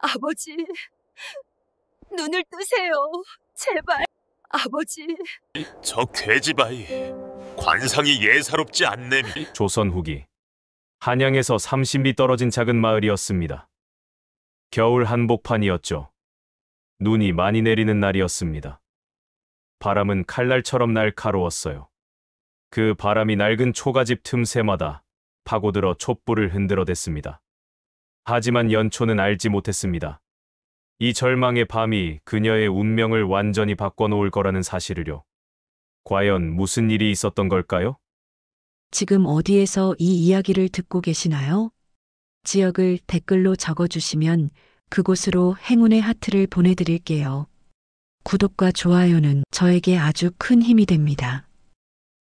아버지, 눈을 뜨세요. 제발. 아버지. 저 괴지바이, 관상이 예사롭지 않네미. 조선 후기 한양에서 30리 떨어진 작은 마을이었습니다. 겨울 한복판이었죠. 눈이 많이 내리는 날이었습니다. 바람은 칼날처럼 날카로웠어요. 그 바람이 낡은 초가집 틈새마다 파고들어 촛불을 흔들어댔습니다. 하지만 연초는 알지 못했습니다. 이 절망의 밤이 그녀의 운명을 완전히 바꿔놓을 거라는 사실을요. 과연 무슨 일이 있었던 걸까요? 지금 어디에서 이 이야기를 듣고 계시나요? 지역을 댓글로 적어주시면 그곳으로 행운의 하트를 보내드릴게요. 구독과 좋아요는 저에게 아주 큰 힘이 됩니다.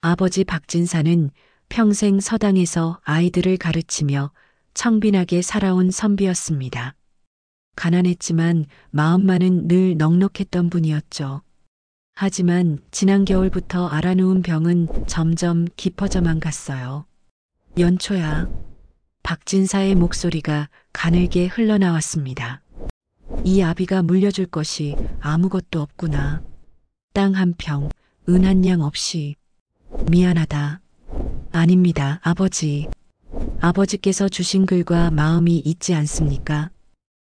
아버지 박진사는 평생 서당에서 아이들을 가르치며 청빈하게 살아온 선비였습니다. 가난했지만 마음만은 늘 넉넉했던 분이었죠. 하지만 지난 겨울부터 알아누운 병은 점점 깊어져만 갔어요. 연초야. 박진사의 목소리가 가늘게 흘러나왔습니다. 이 아비가 물려줄 것이 아무것도 없구나. 땅 한 평, 은 한 냥 없이. 미안하다. 아닙니다, 아버지. 아버지께서 주신 글과 마음이 있지 않습니까?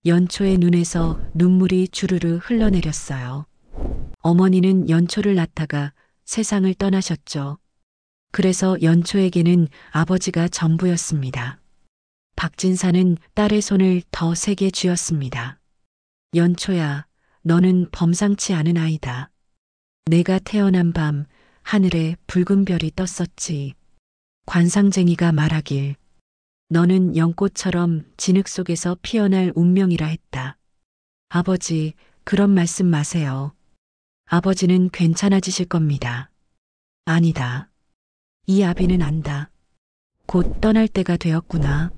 연초의 눈에서 눈물이 주르르 흘러내렸어요. 어머니는 연초를 낳다가 세상을 떠나셨죠. 그래서 연초에게는 아버지가 전부였습니다. 박진사는 딸의 손을 더 세게 쥐었습니다. 연초야, 너는 범상치 않은 아이다. 내가 태어난 밤 하늘에 붉은 별이 떴었지. 관상쟁이가 말하길 너는 연꽃처럼 진흙 속에서 피어날 운명이라 했다. 아버지, 그런 말씀 마세요. 아버지는 괜찮아지실 겁니다. 아니다. 이 아비는 안다. 곧 떠날 때가 되었구나.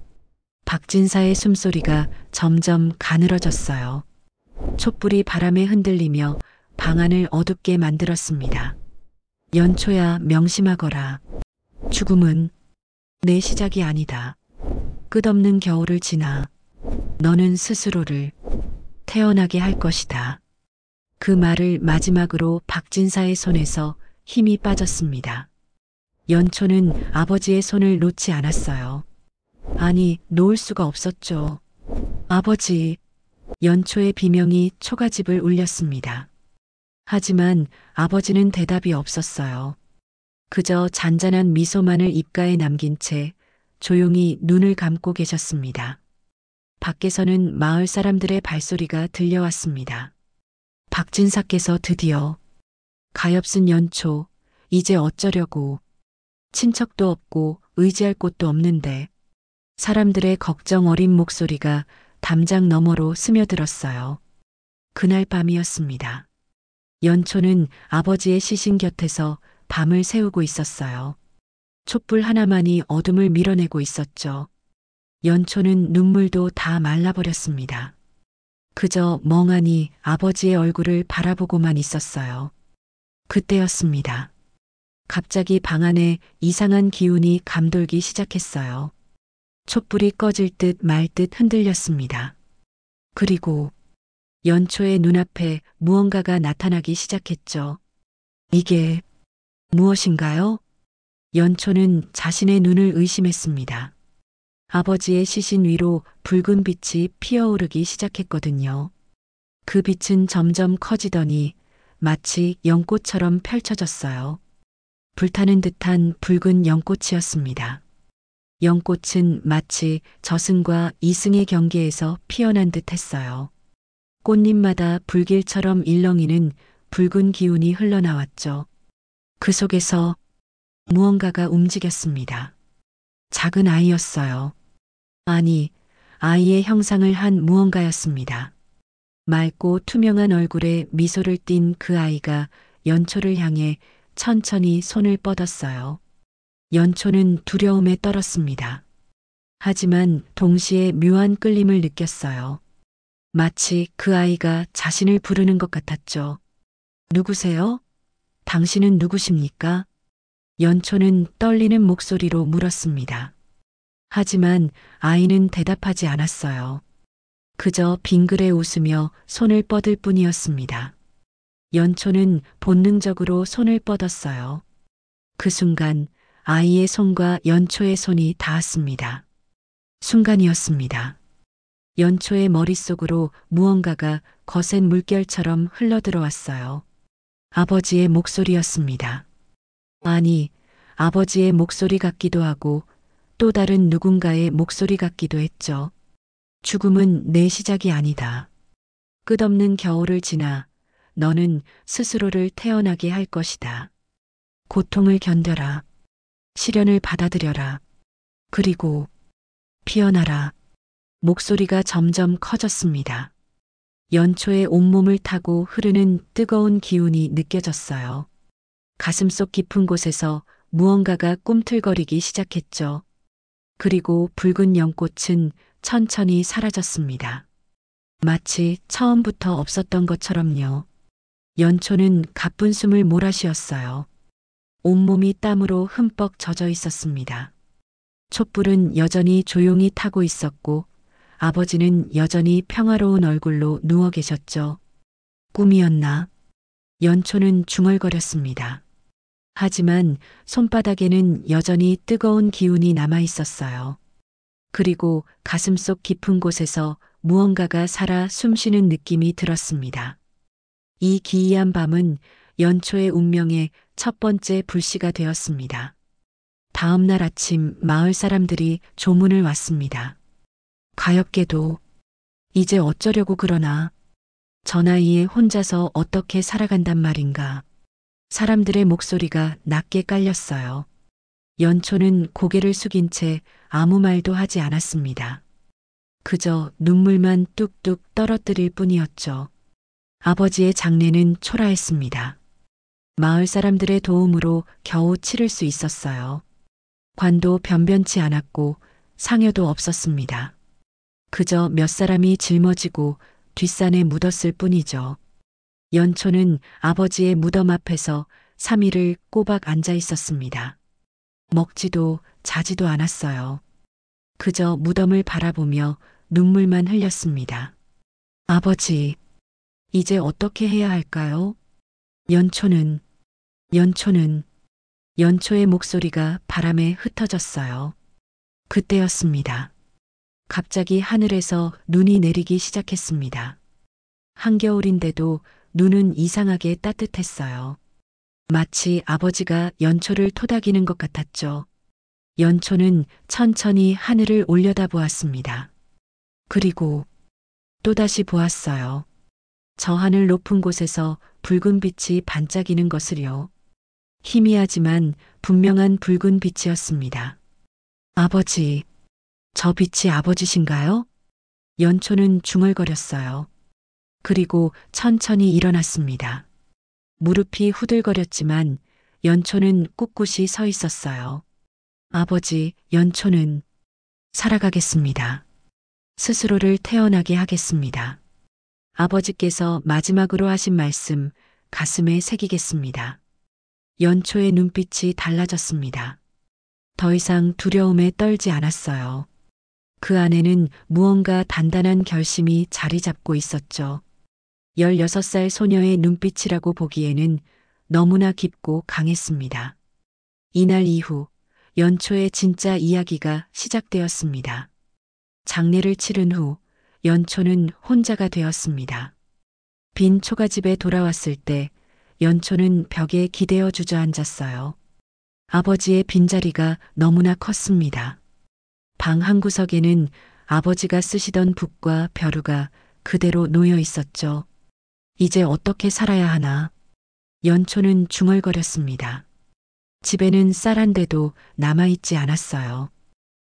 박진사의 숨소리가 점점 가늘어졌어요. 촛불이 바람에 흔들리며 방안을 어둡게 만들었습니다. 연초야, 명심하거라. 죽음은 내 시작이 아니다. 끝없는 겨울을 지나 너는 스스로를 태어나게 할 것이다. 그 말을 마지막으로 박진사의 손에서 힘이 빠졌습니다. 연초는 아버지의 손을 놓지 않았어요. 아니, 놓을 수가 없었죠. 아버지, 연초의 비명이 초가집을 울렸습니다. 하지만 아버지는 대답이 없었어요. 그저 잔잔한 미소만을 입가에 남긴 채 조용히 눈을 감고 계셨습니다. 밖에서는 마을 사람들의 발소리가 들려왔습니다. 박진사께서 드디어 가엾은 연초, 이제 어쩌려고. 친척도 없고 의지할 곳도 없는데. 사람들의 걱정 어린 목소리가 담장 너머로 스며들었어요. 그날 밤이었습니다. 연초는 아버지의 시신 곁에서 밤을 새우고 있었어요. 촛불 하나만이 어둠을 밀어내고 있었죠. 연초는 눈물도 다 말라버렸습니다. 그저 멍하니 아버지의 얼굴을 바라보고만 있었어요. 그때였습니다. 갑자기 방 안에 이상한 기운이 감돌기 시작했어요. 촛불이 꺼질 듯 말 듯 흔들렸습니다. 그리고 연초의 눈앞에 무언가가 나타나기 시작했죠. 이게 무엇인가요? 연초는 자신의 눈을 의심했습니다. 아버지의 시신 위로 붉은 빛이 피어오르기 시작했거든요. 그 빛은 점점 커지더니 마치 연꽃처럼 펼쳐졌어요. 불타는 듯한 붉은 연꽃이었습니다. 연꽃은 마치 저승과 이승의 경계에서 피어난 듯 했어요. 꽃잎마다 불길처럼 일렁이는 붉은 기운이 흘러나왔죠. 그 속에서 무언가가 움직였습니다. 작은 아이였어요. 아니, 아이의 형상을 한 무언가였습니다. 맑고 투명한 얼굴에 미소를 띤 그 아이가 연초를 향해 천천히 손을 뻗었어요. 연초는 두려움에 떨었습니다. 하지만 동시에 묘한 끌림을 느꼈어요. 마치 그 아이가 자신을 부르는 것 같았죠. 누구세요? 당신은 누구십니까? 연초는 떨리는 목소리로 물었습니다. 하지만 아이는 대답하지 않았어요. 그저 빙그레 웃으며 손을 뻗을 뿐이었습니다. 연초는 본능적으로 손을 뻗었어요. 그 순간 아이의 손과 연초의 손이 닿았습니다. 순간이었습니다. 연초의 머릿속으로 무언가가 거센 물결처럼 흘러들어왔어요. 아버지의 목소리였습니다. 아니, 아버지의 목소리 같기도 하고 또 다른 누군가의 목소리 같기도 했죠. 죽음은 내 시작이 아니다. 끝없는 겨울을 지나 너는 스스로를 태어나게 할 것이다. 고통을 견뎌라. 시련을 받아들여라. 그리고 피어나라. 목소리가 점점 커졌습니다. 연초의 온몸을 타고 흐르는 뜨거운 기운이 느껴졌어요. 가슴속 깊은 곳에서 무언가가 꿈틀거리기 시작했죠. 그리고 붉은 연꽃은 천천히 사라졌습니다. 마치 처음부터 없었던 것처럼요. 연초는 가쁜 숨을 몰아쉬었어요. 온몸이 땀으로 흠뻑 젖어 있었습니다. 촛불은 여전히 조용히 타고 있었고 아버지는 여전히 평화로운 얼굴로 누워 계셨죠. 꿈이었나? 연초는 중얼거렸습니다. 하지만 손바닥에는 여전히 뜨거운 기운이 남아 있었어요. 그리고 가슴속 깊은 곳에서 무언가가 살아 숨쉬는 느낌이 들었습니다. 이 기이한 밤은 연초의 운명의 첫 번째 불씨가 되었습니다. 다음 날 아침 마을 사람들이 조문을 왔습니다. 가엾게도 이제 어쩌려고 그러나 저 나이에 혼자서 어떻게 살아간단 말인가. 사람들의 목소리가 낮게 깔렸어요. 연초는 고개를 숙인 채 아무 말도 하지 않았습니다. 그저 눈물만 뚝뚝 떨어뜨릴 뿐이었죠. 아버지의 장례는 초라했습니다. 마을 사람들의 도움으로 겨우 치를 수 있었어요. 관도 변변치 않았고 상여도 없었습니다. 그저 몇 사람이 짊어지고 뒷산에 묻었을 뿐이죠. 연초는 아버지의 무덤 앞에서 3일을 꼬박 앉아 있었습니다. 먹지도 자지도 않았어요. 그저 무덤을 바라보며 눈물만 흘렸습니다. 아버지, 이제 어떻게 해야 할까요? 연초는 연초의 목소리가 바람에 흩어졌어요. 그때였습니다. 갑자기 하늘에서 눈이 내리기 시작했습니다. 한겨울인데도 눈은 이상하게 따뜻했어요. 마치 아버지가 연초를 토닥이는 것 같았죠. 연초는 천천히 하늘을 올려다보았습니다. 그리고 또다시 보았어요. 저 하늘 높은 곳에서 붉은 빛이 반짝이는 것을요. 희미하지만 분명한 붉은 빛이었습니다. 아버지, 저 빛이 아버지신가요? 연초는 중얼거렸어요. 그리고 천천히 일어났습니다. 무릎이 후들거렸지만 연초는 꿋꿋이 서 있었어요. 아버지, 연초는 살아가겠습니다. 스스로를 태어나게 하겠습니다. 아버지께서 마지막으로 하신 말씀 가슴에 새기겠습니다. 연초의 눈빛이 달라졌습니다. 더 이상 두려움에 떨지 않았어요. 그 안에는 무언가 단단한 결심이 자리 잡고 있었죠. 16살 소녀의 눈빛이라고 보기에는 너무나 깊고 강했습니다. 이날 이후 연초의 진짜 이야기가 시작되었습니다. 장례를 치른 후 연초는 혼자가 되었습니다. 빈 초가집에 돌아왔을 때 연초는 벽에 기대어 주저앉았어요. 아버지의 빈자리가 너무나 컸습니다. 방 한구석에는 아버지가 쓰시던 붓과 벼루가 그대로 놓여 있었죠. 이제 어떻게 살아야 하나? 연초는 중얼거렸습니다. 집에는 쌀 한 대도 남아있지 않았어요.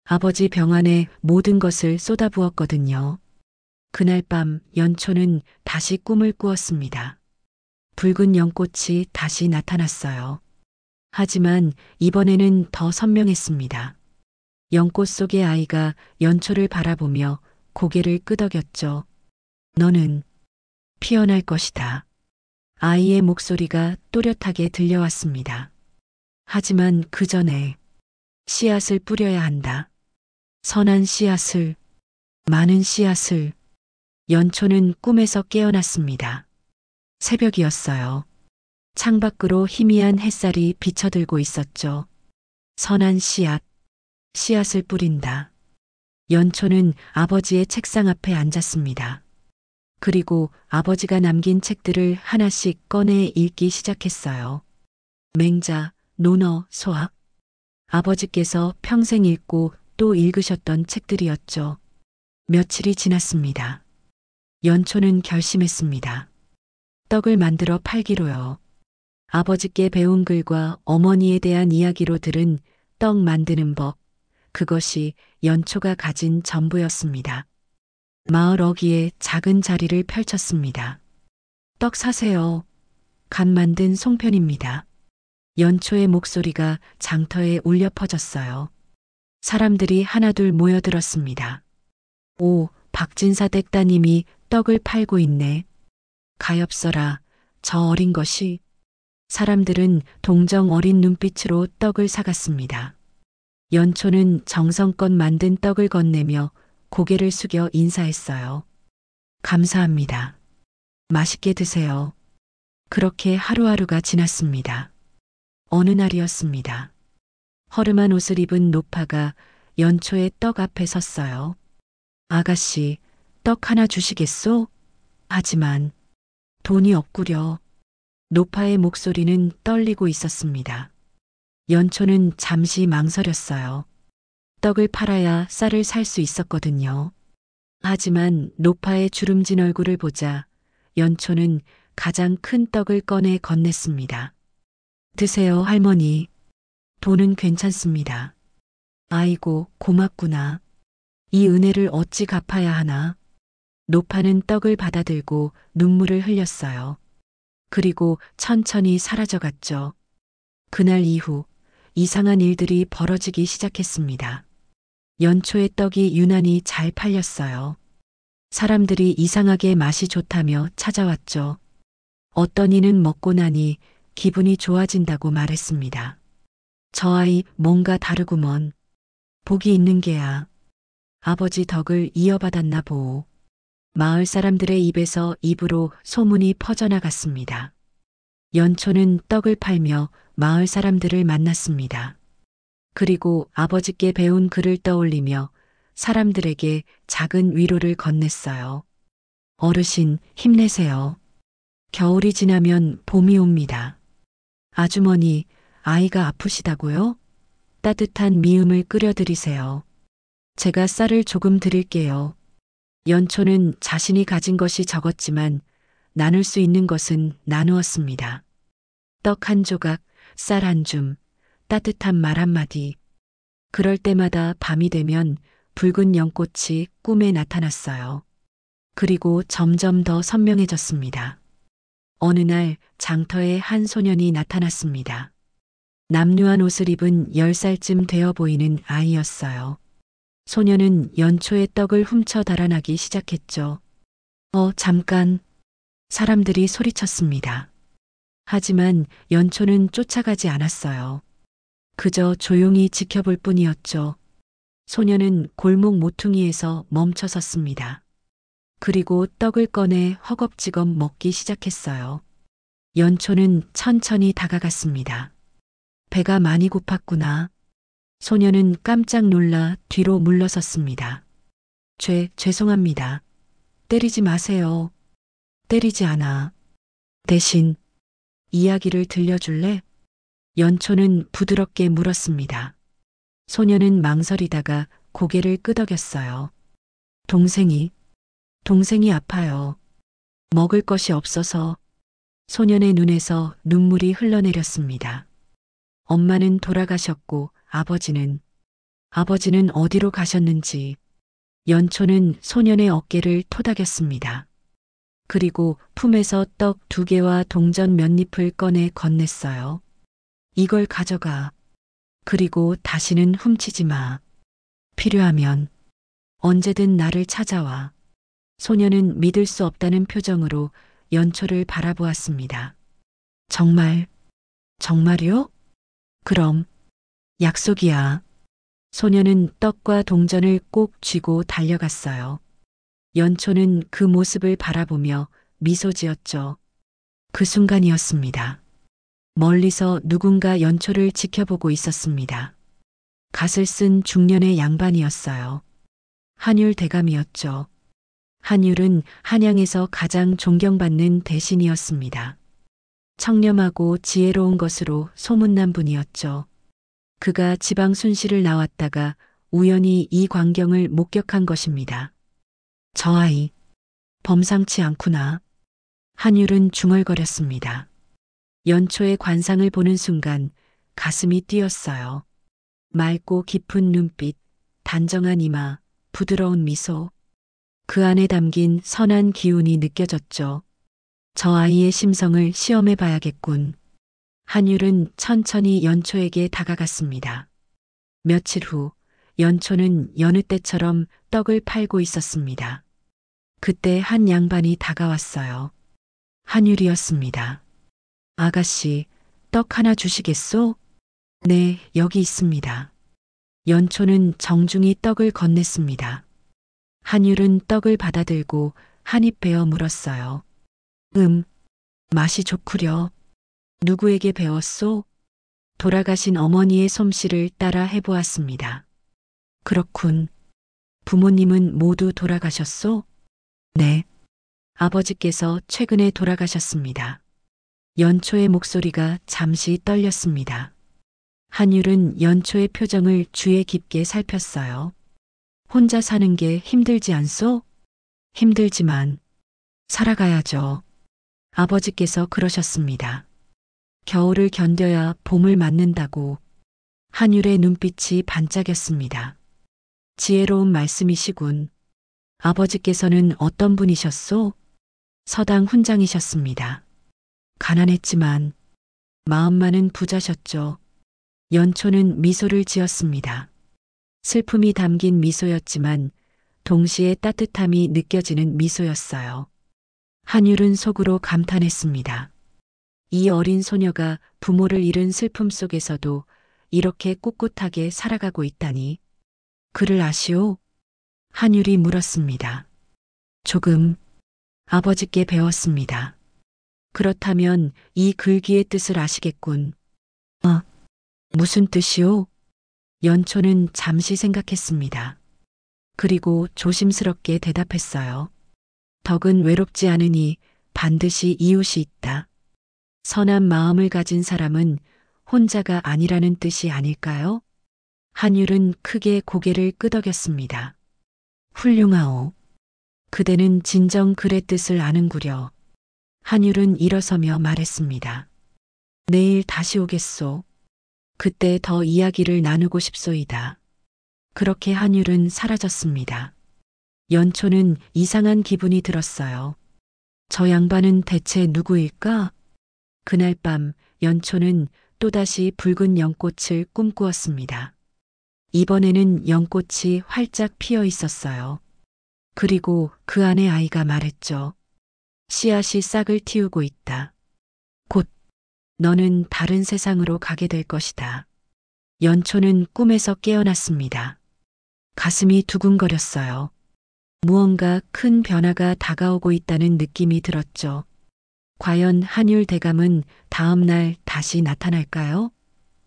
아버지 병안에 모든 것을 쏟아부었거든요. 그날 밤 연초는 다시 꿈을 꾸었습니다. 붉은 연꽃이 다시 나타났어요. 하지만 이번에는 더 선명했습니다. 연꽃 속의 아이가 연초를 바라보며 고개를 끄덕였죠. 너는 피어날 것이다. 아이의 목소리가 또렷하게 들려왔습니다. 하지만 그 전에 씨앗을 뿌려야 한다. 선한 씨앗을, 많은 씨앗을. 연초는 꿈에서 깨어났습니다. 새벽이었어요. 창밖으로 희미한 햇살이 비쳐들고 있었죠. 선한 씨앗을 뿌린다. 연초는 아버지의 책상 앞에 앉았습니다. 그리고 아버지가 남긴 책들을 하나씩 꺼내 읽기 시작했어요. 맹자, 논어, 소학. 아버지께서 평생 읽고 또 읽으셨던 책들이었죠. 며칠이 지났습니다. 연초는 결심했습니다. 떡을 만들어 팔기로요. 아버지께 배운 글과 어머니에 대한 이야기로 들은 떡 만드는 법, 그것이 연초가 가진 전부였습니다. 마을 어귀에 작은 자리를 펼쳤습니다. 떡 사세요. 갓 만든 송편입니다. 연초의 목소리가 장터에 울려 퍼졌어요. 사람들이 하나둘 모여들었습니다. 오, 박진사 댁따님이 떡을 팔고 있네. 가엾어라, 저 어린 것이. 사람들은 동정 어린 눈빛으로 떡을 사갔습니다. 연초는 정성껏 만든 떡을 건네며 고개를 숙여 인사했어요. 감사합니다. 맛있게 드세요. 그렇게 하루하루가 지났습니다. 어느 날이었습니다. 허름한 옷을 입은 노파가 연초의 떡 앞에 섰어요. 아가씨, 떡 하나 주시겠소? 하지만 돈이 없구려. 노파의 목소리는 떨리고 있었습니다. 연초는 잠시 망설였어요. 떡을 팔아야 쌀을 살 수 있었거든요. 하지만 노파의 주름진 얼굴을 보자 연초는 가장 큰 떡을 꺼내 건넸습니다. 드세요, 할머니. 돈은 괜찮습니다. 아이고, 고맙구나. 이 은혜를 어찌 갚아야 하나. 노파는 떡을 받아들고 눈물을 흘렸어요. 그리고 천천히 사라져갔죠. 그날 이후 이상한 일들이 벌어지기 시작했습니다. 연초의 떡이 유난히 잘 팔렸어요. 사람들이 이상하게 맛이 좋다며 찾아왔죠. 어떤 이는 먹고 나니 기분이 좋아진다고 말했습니다. 저 아이 뭔가 다르구먼. 복이 있는 게야. 아버지 덕을 이어받았나 보오. 마을 사람들의 입에서 입으로 소문이 퍼져나갔습니다. 연초는 떡을 팔며 마을 사람들을 만났습니다. 그리고 아버지께 배운 글을 떠올리며 사람들에게 작은 위로를 건넸어요. 어르신, 힘내세요. 겨울이 지나면 봄이 옵니다. 아주머니, 아이가 아프시다고요? 따뜻한 미음을 끓여드리세요. 제가 쌀을 조금 드릴게요. 연초는 자신이 가진 것이 적었지만 나눌 수 있는 것은 나누었습니다. 떡 한 조각, 쌀 한 줌, 따뜻한 말 한마디. 그럴 때마다 밤이 되면 붉은 연꽃이 꿈에 나타났어요. 그리고 점점 더 선명해졌습니다. 어느 날 장터에 한 소년이 나타났습니다. 남루한 옷을 입은 10살쯤 되어 보이는 아이였어요. 소년은 연초의 떡을 훔쳐 달아나기 시작했죠. 잠깐. 사람들이 소리쳤습니다. 하지만 연초는 쫓아가지 않았어요. 그저 조용히 지켜볼 뿐이었죠. 소년은 골목 모퉁이에서 멈춰 섰습니다. 그리고 떡을 꺼내 허겁지겁 먹기 시작했어요. 연초는 천천히 다가갔습니다. 배가 많이 고팠구나. 소년은 깜짝 놀라 뒤로 물러섰습니다. 죄송합니다. 때리지 마세요. 때리지 않아. 대신 이야기를 들려줄래? 연초는 부드럽게 물었습니다. 소년은 망설이다가 고개를 끄덕였어요. 동생이 아파요. 먹을 것이 없어서. 소년의 눈에서 눈물이 흘러내렸습니다. 엄마는 돌아가셨고 아버지는 어디로 가셨는지. 연초는 소년의 어깨를 토닥였습니다. 그리고 품에서 떡 2개와 동전 몇 잎을 꺼내 건넸어요. 이걸 가져가. 그리고 다시는 훔치지 마. 필요하면 언제든 나를 찾아와. 소년은 믿을 수 없다는 표정으로 연초를 바라보았습니다. 정말요? 그럼 약속이야. 소년은 떡과 동전을 꼭 쥐고 달려갔어요. 연초는 그 모습을 바라보며 미소 지었죠. 그 순간이었습니다. 멀리서 누군가 연초를 지켜보고 있었습니다. 갓을 쓴 중년의 양반이었어요. 한율 대감이었죠. 한율은 한양에서 가장 존경받는 대신이었습니다. 청렴하고 지혜로운 것으로 소문난 분이었죠. 그가 지방 순시를 나왔다가 우연히 이 광경을 목격한 것입니다. 저 아이, 범상치 않구나. 한율은 중얼거렸습니다. 연초의 관상을 보는 순간 가슴이 뛰었어요. 맑고 깊은 눈빛, 단정한 이마, 부드러운 미소. 그 안에 담긴 선한 기운이 느껴졌죠. 저 아이의 심성을 시험해 봐야겠군. 한율은 천천히 연초에게 다가갔습니다. 며칠 후 연초는 여느 때처럼 떡을 팔고 있었습니다. 그때 한 양반이 다가왔어요. 한율이었습니다. 아가씨, 떡 하나 주시겠소? 네, 여기 있습니다. 연초는 정중히 떡을 건넸습니다. 한율은 떡을 받아들고 한 입 베어 물었어요. 맛이 좋구려. 누구에게 배웠소? 돌아가신 어머니의 솜씨를 따라 해보았습니다. 그렇군. 부모님은 모두 돌아가셨소? 네. 아버지께서 최근에 돌아가셨습니다. 연초의 목소리가 잠시 떨렸습니다. 한율은 연초의 표정을 주의 깊게 살폈어요. 혼자 사는 게 힘들지 않소? 힘들지만 살아가야죠. 아버지께서 그러셨습니다. 겨울을 견뎌야 봄을 맞는다고. 한율의 눈빛이 반짝였습니다. 지혜로운 말씀이시군. 아버지께서는 어떤 분이셨소? 서당 훈장이셨습니다. 가난했지만 마음만은 부자셨죠. 연초는 미소를 지었습니다. 슬픔이 담긴 미소였지만 동시에 따뜻함이 느껴지는 미소였어요. 한율은 속으로 감탄했습니다. 이 어린 소녀가 부모를 잃은 슬픔 속에서도 이렇게 꿋꿋하게 살아가고 있다니. 그를 아시오? 한율이 물었습니다. 조금 아버지께 배웠습니다. 그렇다면 이 글귀의 뜻을 아시겠군. 무슨 뜻이오? 연초는 잠시 생각했습니다. 그리고 조심스럽게 대답했어요. 덕은 외롭지 않으니 반드시 이웃이 있다. 선한 마음을 가진 사람은 혼자가 아니라는 뜻이 아닐까요? 한율은 크게 고개를 끄덕였습니다. 훌륭하오. 그대는 진정 글의 뜻을 아는구려. 한율은 일어서며 말했습니다. 내일 다시 오겠소. 그때 더 이야기를 나누고 싶소이다. 그렇게 한율은 사라졌습니다. 연초는 이상한 기분이 들었어요. 저 양반은 대체 누구일까? 그날 밤 연초는 또다시 붉은 연꽃을 꿈꾸었습니다. 이번에는 연꽃이 활짝 피어 있었어요. 그리고 그 안에 아이가 말했죠. 씨앗이 싹을 틔우고 있다. 곧 너는 다른 세상으로 가게 될 것이다. 연초는 꿈에서 깨어났습니다. 가슴이 두근거렸어요. 무언가 큰 변화가 다가오고 있다는 느낌이 들었죠. 과연 한율 대감은 다음 날 다시 나타날까요?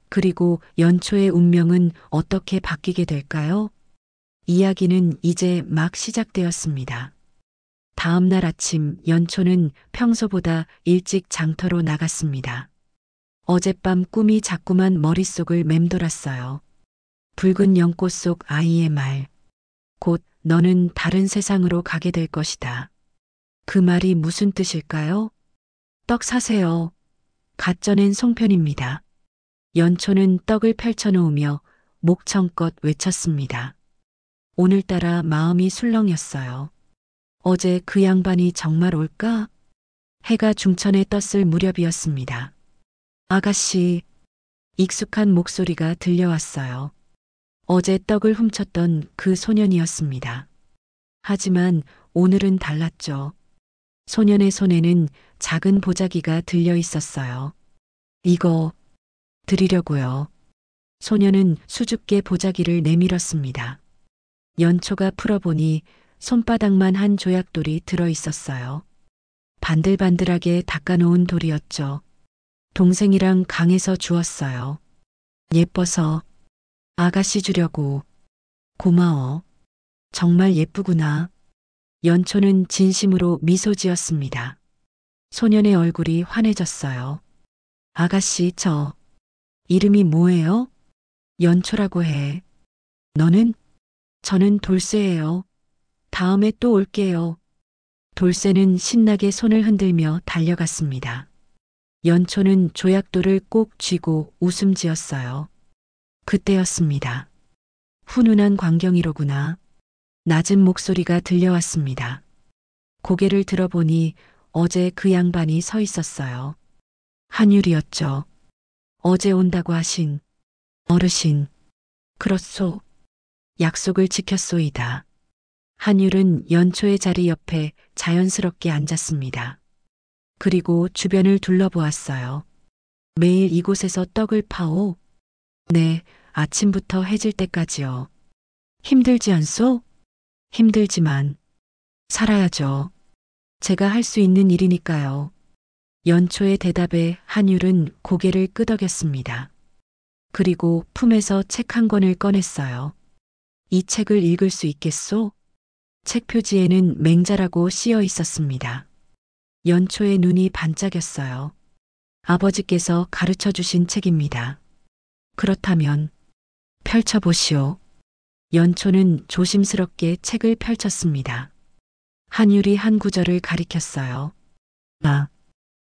그리고 연초의 운명은 어떻게 바뀌게 될까요? 이야기는 이제 막 시작되었습니다. 다음 날 아침 연초는 평소보다 일찍 장터로 나갔습니다. 어젯밤 꿈이 자꾸만 머릿속을 맴돌았어요. 붉은 연꽃 속 아이의 말. 곧 너는 다른 세상으로 가게 될 것이다. 그 말이 무슨 뜻일까요? 떡 사세요. 갓 쪄낸 송편입니다. 연초는 떡을 펼쳐놓으며 목청껏 외쳤습니다. 오늘따라 마음이 술렁였어요. 어제 그 양반이 정말 올까? 해가 중천에 떴을 무렵이었습니다. 아가씨, 익숙한 목소리가 들려왔어요. 어제 떡을 훔쳤던 그 소년이었습니다. 하지만 오늘은 달랐죠. 소년의 손에는 작은 보자기가 들려 있었어요. 이거 드리려고요. 소년은 수줍게 보자기를 내밀었습니다. 연초가 풀어보니 손바닥만 한 조약돌이 들어 있었어요. 반들반들하게 닦아놓은 돌이었죠. 동생이랑 강에서 주웠어요. 예뻐서 아가씨 주려고. 고마워. 정말 예쁘구나. 연초는 진심으로 미소 지었습니다. 소년의 얼굴이 환해졌어요. 아가씨, 저 이름이 뭐예요? 연초라고 해. 너는? 저는 돌쇠예요. 다음에 또 올게요. 돌쇠는 신나게 손을 흔들며 달려갔습니다. 연초는 조약돌을 꼭 쥐고 웃음 지었어요. 그때였습니다. 훈훈한 광경이로구나. 낮은 목소리가 들려왔습니다. 고개를 들어보니 어제 그 양반이 서 있었어요. 한율이었죠. 어제 온다고 하신 어르신. 그렇소. 약속을 지켰소이다. 한율은 연초의 자리 옆에 자연스럽게 앉았습니다. 그리고 주변을 둘러보았어요. 매일 이곳에서 떡을 파오? 네, 아침부터 해질 때까지요. 힘들지 않소? 힘들지만 살아야죠. 제가 할 수 있는 일이니까요. 연초의 대답에 한율은 고개를 끄덕였습니다. 그리고 품에서 책 한 권을 꺼냈어요. 이 책을 읽을 수 있겠소? 책 표지에는 맹자라고 쓰여 있었습니다. 연초의 눈이 반짝였어요. 아버지께서 가르쳐 주신 책입니다. 그렇다면 펼쳐보시오. 연초는 조심스럽게 책을 펼쳤습니다. 한율이 한 구절을 가리켰어요.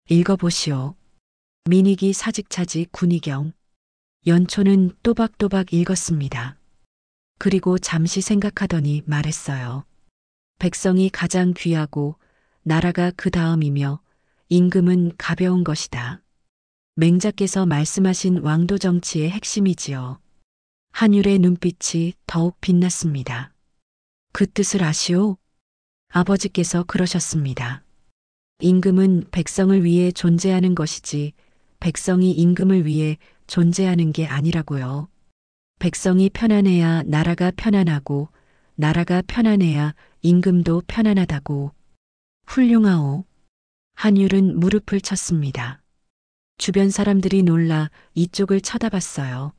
읽어보시오. 민익이 사직차지 군의경. 연초는 또박또박 읽었습니다. 그리고 잠시 생각하더니 말했어요. 백성이 가장 귀하고 나라가 그 다음이며 임금은 가벼운 것이다. 맹자께서 말씀하신 왕도 정치의 핵심이지요. 한율의 눈빛이 더욱 빛났습니다. 그 뜻을 아시오? 아버지께서 그러셨습니다. 임금은 백성을 위해 존재하는 것이지 백성이 임금을 위해 존재하는 게 아니라고요. 백성이 편안해야 나라가 편안하고 나라가 편안해야 임금도 편안하다고. 훌륭하오. 한율은 무릎을 쳤습니다. 주변 사람들이 놀라 이쪽을 쳐다봤어요.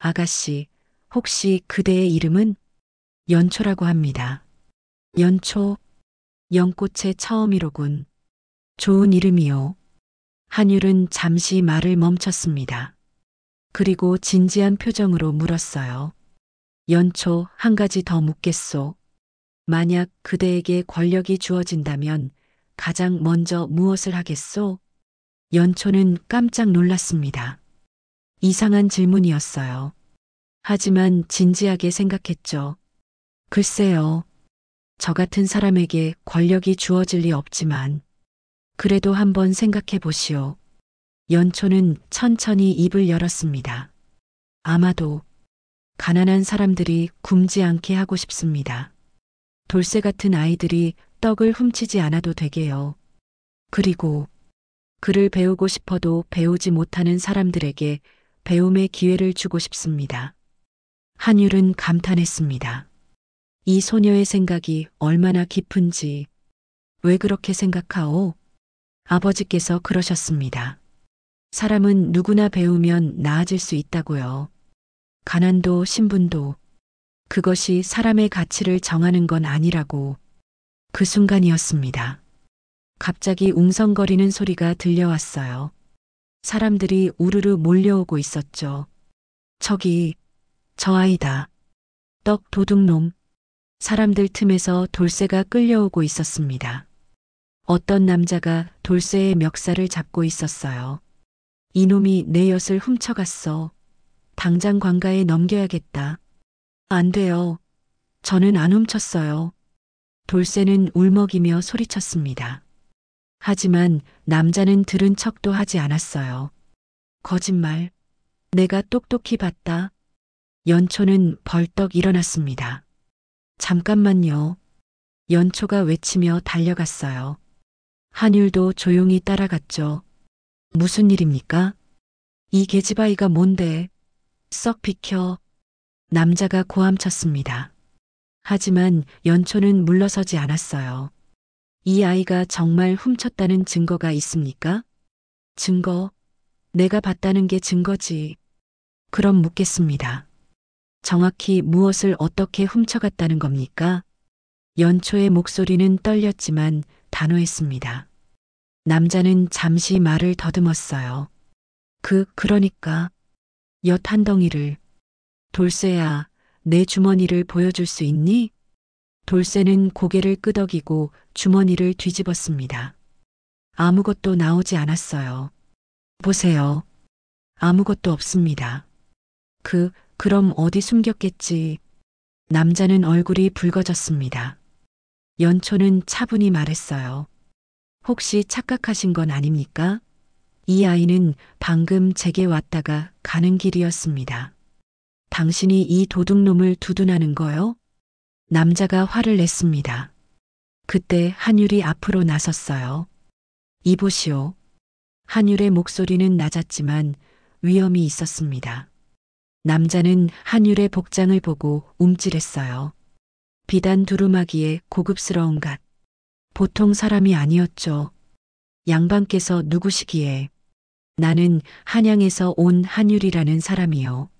아가씨, 혹시 그대의 이름은? 연초라고 합니다. 연초, 연꽃의 처음이로군. 좋은 이름이요. 한율은 잠시 말을 멈췄습니다. 그리고 진지한 표정으로 물었어요. 연초, 한 가지 더 묻겠소. 만약 그대에게 권력이 주어진다면 가장 먼저 무엇을 하겠소? 연초는 깜짝 놀랐습니다. 이상한 질문이었어요. 하지만 진지하게 생각했죠. 글쎄요. 저 같은 사람에게 권력이 주어질 리 없지만 그래도 한번 생각해 보시오. 연초는 천천히 입을 열었습니다. 아마도 가난한 사람들이 굶지 않게 하고 싶습니다. 돌쇠 같은 아이들이 떡을 훔치지 않아도 되게요. 그리고 글을 배우고 싶어도 배우지 못하는 사람들에게 배움의 기회를 주고 싶습니다. 한율은 감탄했습니다. 이 소녀의 생각이 얼마나 깊은지. 왜 그렇게 생각하오? 아버지께서 그러셨습니다. 사람은 누구나 배우면 나아질 수 있다고요. 가난도 신분도 그것이 사람의 가치를 정하는 건 아니라고. 그 순간이었습니다. 갑자기 웅성거리는 소리가 들려왔어요. 사람들이 우르르 몰려오고 있었죠. 저기, 저 아이다. 떡 도둑놈. 사람들 틈에서 돌쇠가 끌려오고 있었습니다. 어떤 남자가 돌쇠의 멱살을 잡고 있었어요. 이놈이 내 엿을 훔쳐갔어. 당장 관가에 넘겨야겠다. 안 돼요. 저는 안 훔쳤어요. 돌쇠는 울먹이며 소리쳤습니다. 하지만 남자는 들은 척도 하지 않았어요. 거짓말. 내가 똑똑히 봤다. 연초는 벌떡 일어났습니다. 잠깐만요. 연초가 외치며 달려갔어요. 한율도 조용히 따라갔죠. 무슨 일입니까? 이 계집아이가 뭔데? 썩 비켜. 남자가 고함쳤습니다. 하지만 연초는 물러서지 않았어요. 이 아이가 정말 훔쳤다는 증거가 있습니까? 증거? 내가 봤다는 게 증거지. 그럼 묻겠습니다. 정확히 무엇을 어떻게 훔쳐갔다는 겁니까? 연초의 목소리는 떨렸지만 단호했습니다. 남자는 잠시 말을 더듬었어요. 그러니까 엿 한 덩이를. 돌쇠야, 내 주머니를 보여줄 수 있니? 돌쇠는 고개를 끄덕이고 주머니를 뒤집었습니다. 아무것도 나오지 않았어요. 보세요. 아무것도 없습니다. 그럼 어디 숨겼겠지. 남자는 얼굴이 붉어졌습니다. 연초는 차분히 말했어요. 혹시 착각하신 건 아닙니까? 이 아이는 방금 제게 왔다가 가는 길이었습니다. 당신이 이 도둑놈을 두둔하는 거요? 남자가 화를 냈습니다. 그때 한율이 앞으로 나섰어요. 이보시오. 한율의 목소리는 낮았지만 위험이 있었습니다. 남자는 한율의 복장을 보고 움찔했어요. 비단 두루마기에 고급스러운 갓. 보통 사람이 아니었죠. 양반께서 누구시기에? 나는 한양에서 온 한율이라는 사람이요.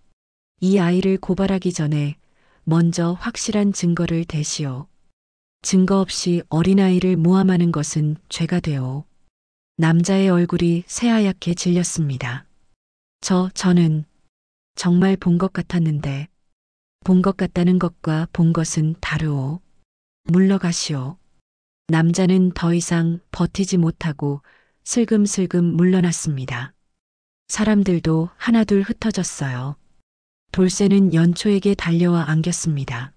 이 아이를 고발하기 전에 먼저 확실한 증거를 대시오. 증거 없이 어린아이를 모함하는 것은 죄가 되오. 남자의 얼굴이 새하얗게 질렸습니다. 저는 정말 본 것 같았는데, 본 것 같다는 것과 본 것은 다르오. 물러가시오. 남자는 더 이상 버티지 못하고 슬금슬금 물러났습니다. 사람들도 하나둘 흩어졌어요. 돌쇠는 연초에게 달려와 안겼습니다.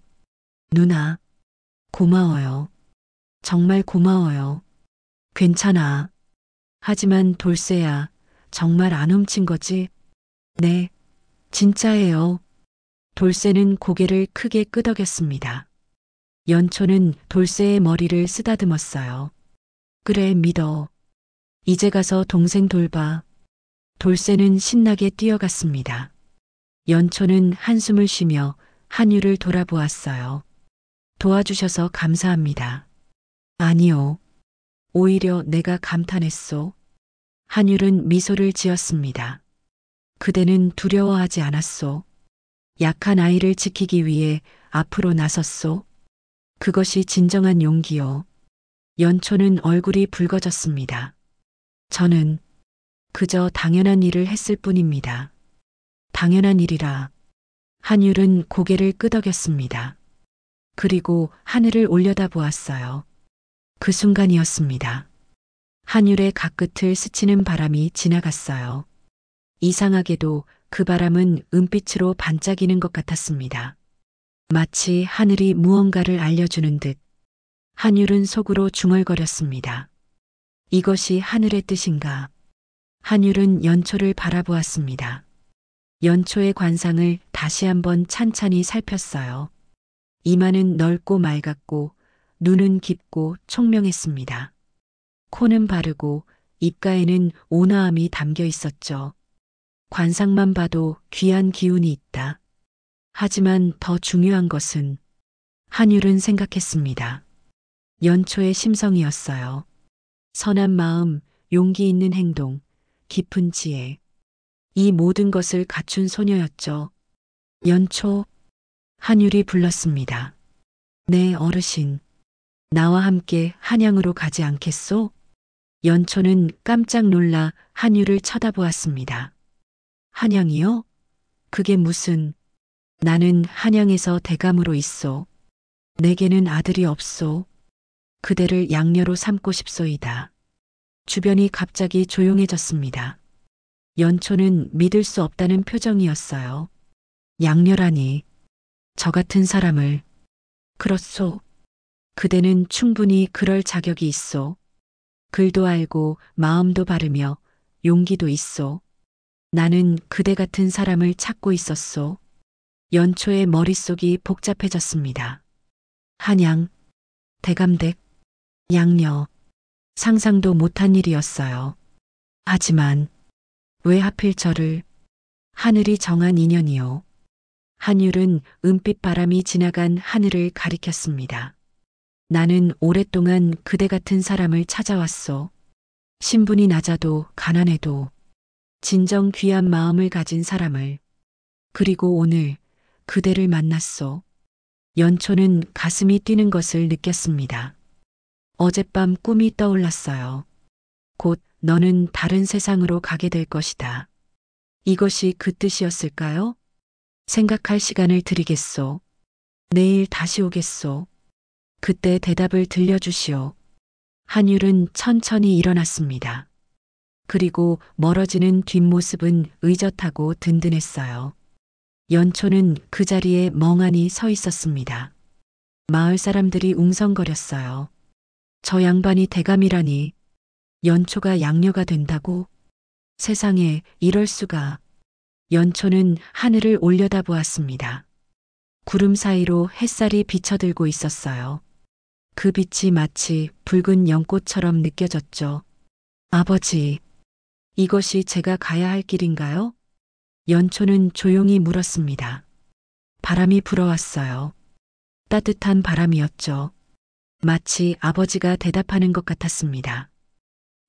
누나, 고마워요. 정말 고마워요. 괜찮아. 하지만 돌쇠야, 정말 안 훔친 거지? 네, 진짜예요. 돌쇠는 고개를 크게 끄덕였습니다. 연초는 돌쇠의 머리를 쓰다듬었어요. 그래, 믿어. 이제 가서 동생 돌봐. 돌쇠는 신나게 뛰어갔습니다. 연초는 한숨을 쉬며 한율을 돌아보았어요. 도와주셔서 감사합니다. 아니요. 오히려 내가 감탄했소. 한율은 미소를 지었습니다. 그대는 두려워하지 않았소. 약한 아이를 지키기 위해 앞으로 나섰소. 그것이 진정한 용기요. 연초는 얼굴이 붉어졌습니다. 저는 그저 당연한 일을 했을 뿐입니다. 당연한 일이라. 한율은 고개를 끄덕였습니다. 그리고 하늘을 올려다보았어요. 그 순간이었습니다. 한율의 가끝을 스치는 바람이 지나갔어요. 이상하게도 그 바람은 은빛으로 반짝이는 것 같았습니다. 마치 하늘이 무언가를 알려주는 듯. 한율은 속으로 중얼거렸습니다. 이것이 하늘의 뜻인가? 한율은 연초를 바라보았습니다. 연초의 관상을 다시 한번 찬찬히 살폈어요. 이마는 넓고 맑았고 눈은 깊고 총명했습니다. 코는 바르고 입가에는 온화함이 담겨 있었죠. 관상만 봐도 귀한 기운이 있다. 하지만 더 중요한 것은 한율은 생각했습니다. 연초의 심성이었어요. 선한 마음, 용기 있는 행동, 깊은 지혜. 이 모든 것을 갖춘 소녀였죠. 연초, 한율이 불렀습니다. 네, 어르신. 나와 함께 한양으로 가지 않겠소? 연초는 깜짝 놀라 한율을 쳐다보았습니다. 한양이요? 그게 무슨... 나는 한양에서 대감으로 있소. 내게는 아들이 없소. 그대를 양녀로 삼고 싶소이다. 주변이 갑자기 조용해졌습니다. 연초는 믿을 수 없다는 표정이었어요. 양녀라니. 저 같은 사람을. 그렇소. 그대는 충분히 그럴 자격이 있소. 글도 알고 마음도 바르며 용기도 있소. 나는 그대 같은 사람을 찾고 있었소. 연초의 머릿속이 복잡해졌습니다. 한양, 대감댁, 양녀. 상상도 못한 일이었어요. 하지만 왜 하필 저를? 하늘이 정한 인연이요. 한율은 은빛 바람이 지나간 하늘을 가리켰습니다. 나는 오랫동안 그대 같은 사람을 찾아왔소. 신분이 낮아도 가난해도 진정 귀한 마음을 가진 사람을. 그리고 오늘 그대를 만났소. 연초는 가슴이 뛰는 것을 느꼈습니다. 어젯밤 꿈이 떠올랐어요. 곧 너는 다른 세상으로 가게 될 것이다. 이것이 그 뜻이었을까요? 생각할 시간을 드리겠소. 내일 다시 오겠소. 그때 대답을 들려주시오. 한율은 천천히 일어났습니다. 그리고 멀어지는 뒷모습은 의젓하고 든든했어요. 연초는 그 자리에 멍하니 서 있었습니다. 마을 사람들이 웅성거렸어요. 저 양반이 대감이라니. 연초가 양녀가 된다고? 세상에 이럴 수가. 연초는 하늘을 올려다보았습니다. 구름 사이로 햇살이 비쳐들고 있었어요. 그 빛이 마치 붉은 연꽃처럼 느껴졌죠. 아버지, 이것이 제가 가야 할 길인가요? 연초는 조용히 물었습니다. 바람이 불어왔어요. 따뜻한 바람이었죠. 마치 아버지가 대답하는 것 같았습니다.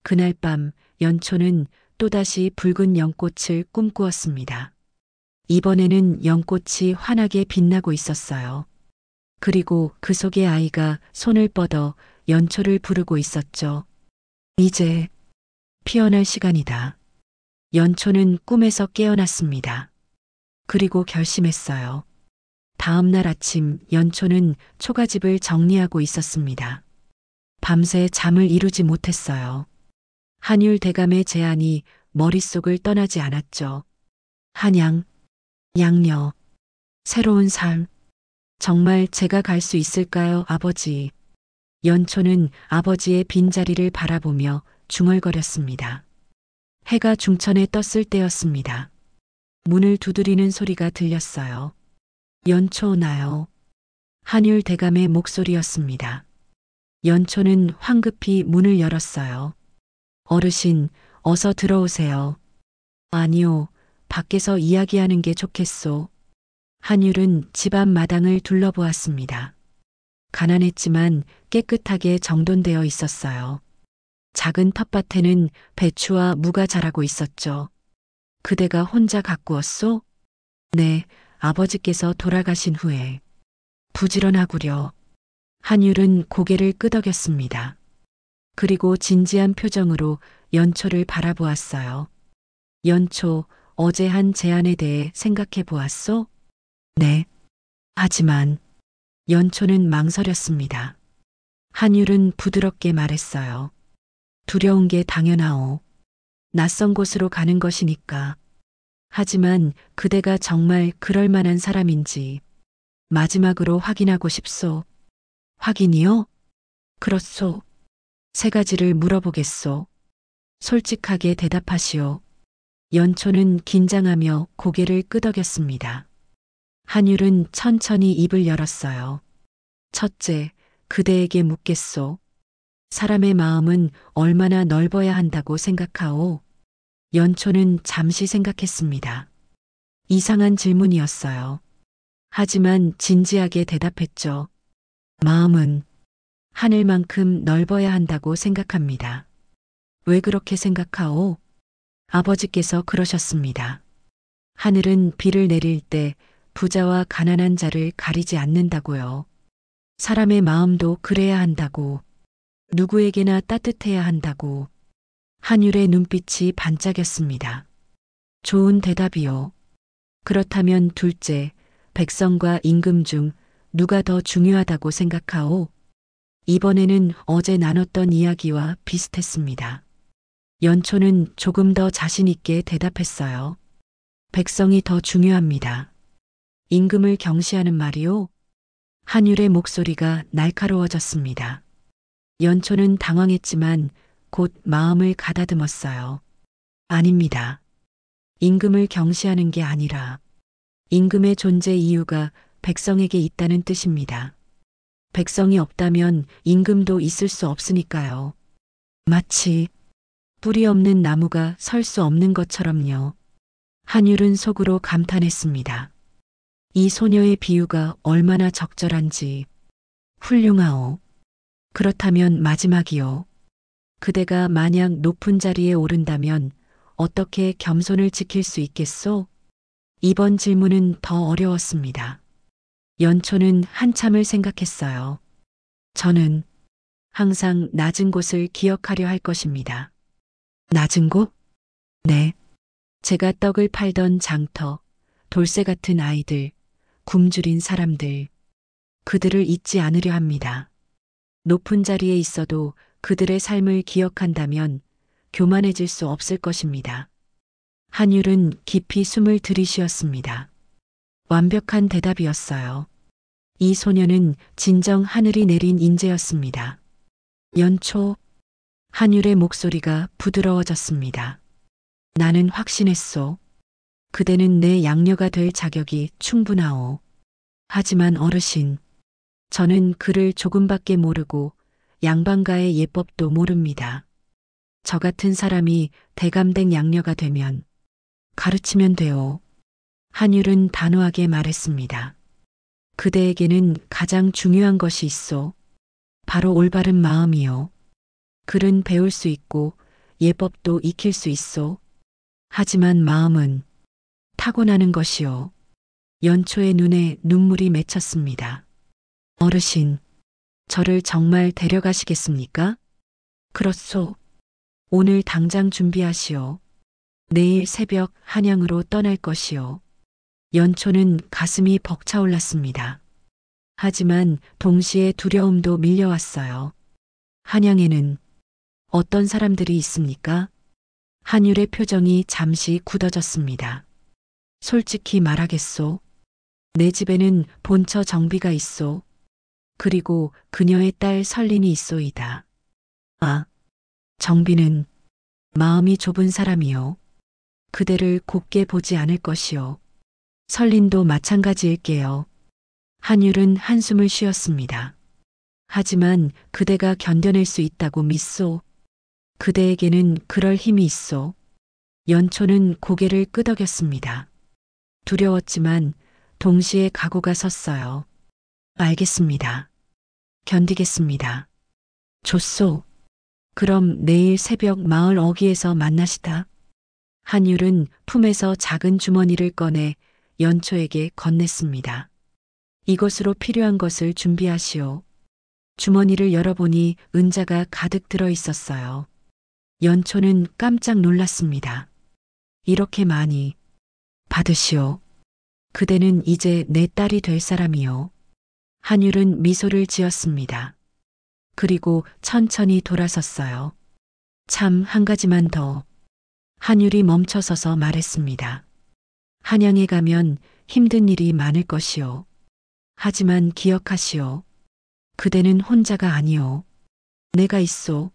그날 밤 연초는 또다시 붉은 연꽃을 꿈꾸었습니다. 이번에는 연꽃이 환하게 빛나고 있었어요. 그리고 그 속의 아이가 손을 뻗어 연초를 부르고 있었죠. 이제 피어날 시간이다. 연초는 꿈에서 깨어났습니다. 그리고 결심했어요. 다음 날 아침 연초는 초가집을 정리하고 있었습니다. 밤새 잠을 이루지 못했어요. 한율 대감의 제안이 머릿속을 떠나지 않았죠. 한양, 양녀, 새로운 삶. 정말 제가 갈 수 있을까요, 아버지? 연초는 아버지의 빈자리를 바라보며 중얼거렸습니다. 해가 중천에 떴을 때였습니다. 문을 두드리는 소리가 들렸어요. 연초 나요. 한율 대감의 목소리였습니다. 연초는 황급히 문을 열었어요. 어르신, 어서 들어오세요. 아니요, 밖에서 이야기하는 게 좋겠소. 한율은 집 앞 마당을 둘러보았습니다. 가난했지만 깨끗하게 정돈되어 있었어요. 작은 텃밭에는 배추와 무가 자라고 있었죠. 그대가 혼자 가꾸었소? 네, 아버지께서 돌아가신 후에. 부지런하구려. 한율은 고개를 끄덕였습니다. 그리고 진지한 표정으로 연초를 바라보았어요. 연초, 어제 한 제안에 대해 생각해 보았소? 네. 하지만 연초는 망설였습니다. 한율은 부드럽게 말했어요. 두려운 게 당연하오. 낯선 곳으로 가는 것이니까. 하지만 그대가 정말 그럴 만한 사람인지 마지막으로 확인하고 싶소. 확인이요? 그렇소. 세 가지를 물어보겠소. 솔직하게 대답하시오. 연초는 긴장하며 고개를 끄덕였습니다. 한율은 천천히 입을 열었어요. 첫째, 그대에게 묻겠소. 사람의 마음은 얼마나 넓어야 한다고 생각하오? 연초는 잠시 생각했습니다. 이상한 질문이었어요. 하지만 진지하게 대답했죠. 마음은 하늘만큼 넓어야 한다고 생각합니다. 왜 그렇게 생각하오? 아버지께서 그러셨습니다. 하늘은 비를 내릴 때 부자와 가난한 자를 가리지 않는다고요. 사람의 마음도 그래야 한다고. 누구에게나 따뜻해야 한다고. 한율의 눈빛이 반짝였습니다. 좋은 대답이요. 그렇다면 둘째, 백성과 임금 중 누가 더 중요하다고 생각하오? 이번에는 어제 나눴던 이야기와 비슷했습니다. 연초는 조금 더 자신 있게 대답했어요. 백성이 더 중요합니다. 임금을 경시하는 말이요? 한율의 목소리가 날카로워졌습니다. 연초는 당황했지만 곧 마음을 가다듬었어요. 아닙니다. 임금을 경시하는 게 아니라 임금의 존재 이유가 백성에게 있다는 뜻입니다. 백성이 없다면 임금도 있을 수 없으니까요. 마치 뿌리 없는 나무가 설 수 없는 것처럼요. 한율은 속으로 감탄했습니다. 이 소녀의 비유가 얼마나 적절한지. 훌륭하오. 그렇다면 마지막이요. 그대가 만약 높은 자리에 오른다면 어떻게 겸손을 지킬 수 있겠소? 이번 질문은 더 어려웠습니다. 연초는 한참을 생각했어요. 저는 항상 낮은 곳을 기억하려 할 것입니다. 낮은 곳? 네. 제가 떡을 팔던 장터, 돌쇠 같은 아이들, 굶주린 사람들, 그들을 잊지 않으려 합니다. 높은 자리에 있어도 그들의 삶을 기억한다면 교만해질 수 없을 것입니다. 한율은 깊이 숨을 들이쉬었습니다. 완벽한 대답이었어요. 이 소녀는 진정 하늘이 내린 인재였습니다. 연초, 한율의 목소리가 부드러워졌습니다. 나는 확신했소. 그대는 내 양녀가 될 자격이 충분하오. 하지만 어르신, 저는 글을 조금밖에 모르고 양반가의 예법도 모릅니다. 저 같은 사람이 대감댁 양녀가 되면 가르치면 돼요. 한율은 단호하게 말했습니다. 그대에게는 가장 중요한 것이 있어. 바로 올바른 마음이요. 글은 배울 수 있고 예법도 익힐 수 있어. 하지만 마음은 타고나는 것이요. 연초의 눈에 눈물이 맺혔습니다. 어르신, 저를 정말 데려가시겠습니까? 그렇소. 오늘 당장 준비하시오. 내일 새벽 한양으로 떠날 것이요. 연초는 가슴이 벅차올랐습니다. 하지만 동시에 두려움도 밀려왔어요. 한양에는 어떤 사람들이 있습니까? 한율의 표정이 잠시 굳어졌습니다. 솔직히 말하겠소. 내 집에는 본처 정비가 있소. 그리고 그녀의 딸 설린이 있소이다. 아, 정비는 마음이 좁은 사람이요. 그대를 곱게 보지 않을 것이요. 설린도 마찬가지일게요. 한율은 한숨을 쉬었습니다. 하지만 그대가 견뎌낼 수 있다고 믿소. 그대에게는 그럴 힘이 있소. 연초는 고개를 끄덕였습니다. 두려웠지만 동시에 각오가 섰어요. 알겠습니다. 견디겠습니다. 좋소. 그럼 내일 새벽 마을 어귀에서 만나시다. 한율은 품에서 작은 주머니를 꺼내 연초에게 건넸습니다. 이것으로 필요한 것을 준비하시오. 주머니를 열어보니 은자가 가득 들어 있었어요. 연초는 깜짝 놀랐습니다. 이렇게 많이. 받으시오. 그대는 이제 내 딸이 될 사람이요. 한율은 미소를 지었습니다. 그리고 천천히 돌아섰어요. 참 한 가지만 더. 한율이 멈춰서서 말했습니다. 한양에 가면 힘든 일이 많을 것이요. 하지만 기억하시오. 그대는 혼자가 아니오. 내가 있소.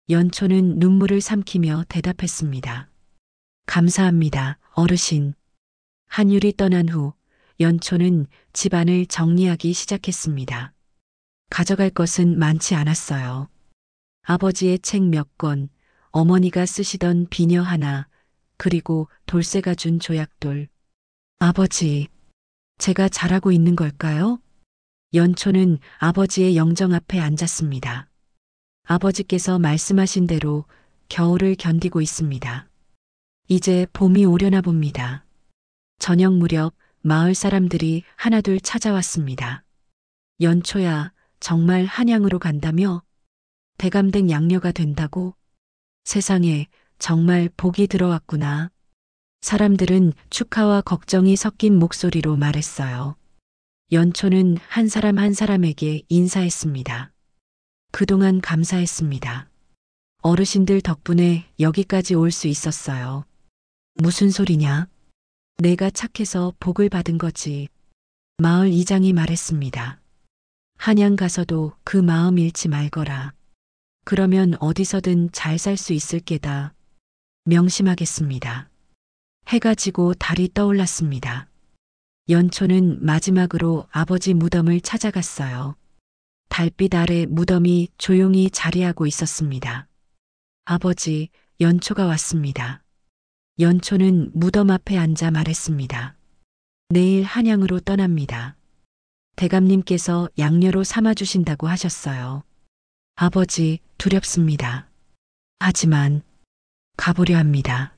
연초는 눈물을 삼키며 대답했습니다. 감사합니다, 어르신. 한율이 떠난 후 연초는 집안을 정리하기 시작했습니다. 가져갈 것은 많지 않았어요. 아버지의 책 몇 권, 어머니가 쓰시던 비녀 하나, 그리고 돌쇠가 준 조약돌. 아버지, 제가 잘하고 있는 걸까요? 연초는 아버지의 영정 앞에 앉았습니다. 아버지께서 말씀하신 대로 겨울을 견디고 있습니다. 이제 봄이 오려나 봅니다. 저녁 무렵 마을 사람들이 하나둘 찾아왔습니다. 연초야, 정말 한양으로 간다며? 대감댁 양녀가 된다고? 세상에 정말 복이 들어왔구나. 사람들은 축하와 걱정이 섞인 목소리로 말했어요. 연초는 한 사람 한 사람에게 인사했습니다. 그동안 감사했습니다. 어르신들 덕분에 여기까지 올 수 있었어요. 무슨 소리냐? 내가 착해서 복을 받은 거지. 마을 이장이 말했습니다. 한양 가서도 그 마음 잃지 말거라. 그러면 어디서든 잘 살 수 있을 게다. 명심하겠습니다. 해가 지고 달이 떠올랐습니다. 연초는 마지막으로 아버지 무덤을 찾아갔어요. 달빛 아래 무덤이 조용히 자리하고 있었습니다. 아버지, 연초가 왔습니다. 연초는 무덤 앞에 앉아 말했습니다. 내일 한양으로 떠납니다. 대감님께서 양녀로 삼아주신다고 하셨어요. 아버지, 두렵습니다. 하지만 가보려 합니다.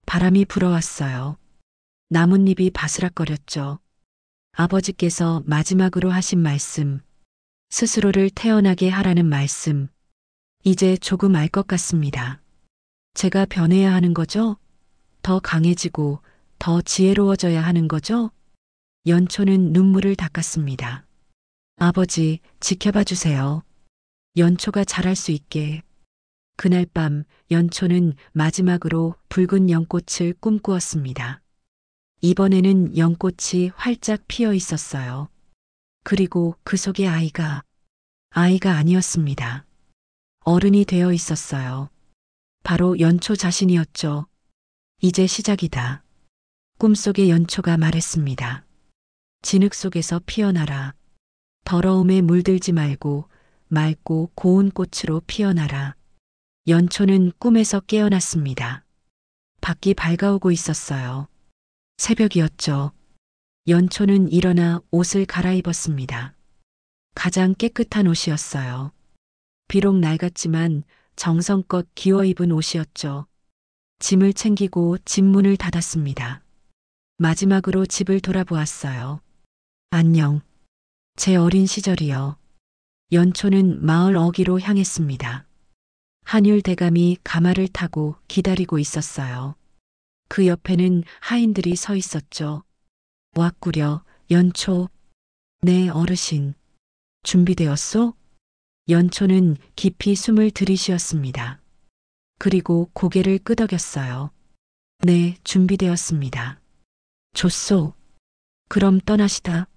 바람이 불어왔어요. 나뭇잎이 바스락거렸죠. 아버지께서 마지막으로 하신 말씀, 스스로를 태어나게 하라는 말씀, 이제 조금 알 것 같습니다. 제가 변해야 하는 거죠? 더 강해지고 더 지혜로워져야 하는 거죠? 연초는 눈물을 닦았습니다. 아버지, 지켜봐 주세요. 연초가 자랄 수 있게. 그날 밤 연초는 마지막으로 붉은 연꽃을 꿈꾸었습니다. 이번에는 연꽃이 활짝 피어 있었어요. 그리고 그 속에 아이가 아니었습니다. 어른이 되어 있었어요. 바로 연초 자신이었죠. 이제 시작이다. 꿈속의 연초가 말했습니다. 진흙 속에서 피어나라. 더러움에 물들지 말고 맑고 고운 꽃으로 피어나라. 연초는 꿈에서 깨어났습니다. 밖이 밝아오고 있었어요. 새벽이었죠. 연초는 일어나 옷을 갈아입었습니다. 가장 깨끗한 옷이었어요. 비록 낡았지만 정성껏 기워 입은 옷이었죠. 짐을 챙기고 집 문을 닫았습니다. 마지막으로 집을 돌아보았어요. 안녕. 제 어린 시절이요. 연초는 마을 어귀로 향했습니다. 한율 대감이 가마를 타고 기다리고 있었어요. 그 옆에는 하인들이 서 있었죠. 왔구려, 연초. 네, 어르신. 준비되었소? 연초는 깊이 숨을 들이쉬었습니다. 그리고 고개를 끄덕였어요. 네, 준비되었습니다. 좋소. 그럼 떠나시다.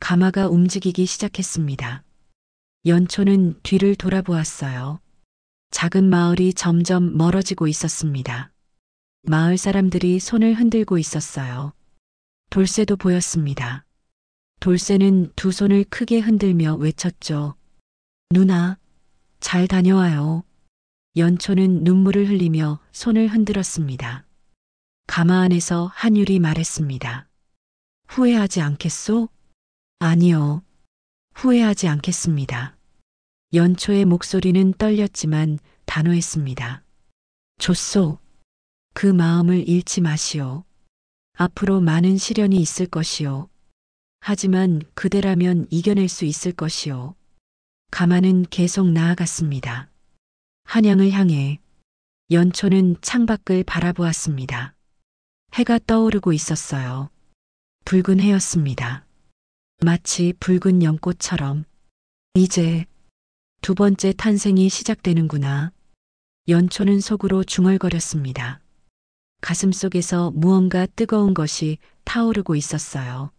가마가 움직이기 시작했습니다. 연초는 뒤를 돌아보았어요. 작은 마을이 점점 멀어지고 있었습니다. 마을 사람들이 손을 흔들고 있었어요. 돌쇠도 보였습니다. 돌쇠는 두 손을 크게 흔들며 외쳤죠. 누나, 잘 다녀와요. 연초는 눈물을 흘리며 손을 흔들었습니다. 가마 안에서 한율이 말했습니다. 후회하지 않겠소? 아니요. 후회하지 않겠습니다. 연초의 목소리는 떨렸지만 단호했습니다. 좋소. 그 마음을 잃지 마시오. 앞으로 많은 시련이 있을 것이오. 하지만 그대라면 이겨낼 수 있을 것이오. 가마는 계속 나아갔습니다. 한양을 향해. 연초는 창밖을 바라보았습니다. 해가 떠오르고 있었어요. 붉은 해였습니다. 마치 붉은 연꽃처럼. 이제 두 번째 탄생이 시작되는구나. 연초는 속으로 중얼거렸습니다. 가슴속에서 무언가 뜨거운 것이 타오르고 있었어요.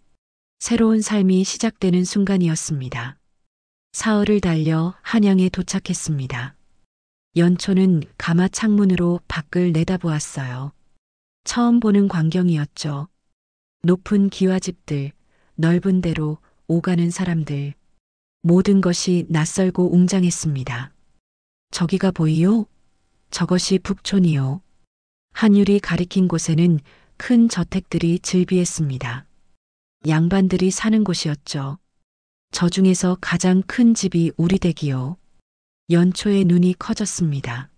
새로운 삶이 시작되는 순간이었습니다. 사흘을 달려 한양에 도착했습니다. 연초는 가마 창문으로 밖을 내다보았어요. 처음 보는 광경이었죠. 높은 기와집들, 넓은 데로 오가는 사람들. 모든 것이 낯설고 웅장했습니다. 저기가 보이요? 저것이 북촌이요. 한율이 가리킨 곳에는 큰 저택들이 즐비했습니다. 양반들이 사는 곳이었죠. 저 중에서 가장 큰 집이 우리 댁이요. 연초의 눈이 커졌습니다.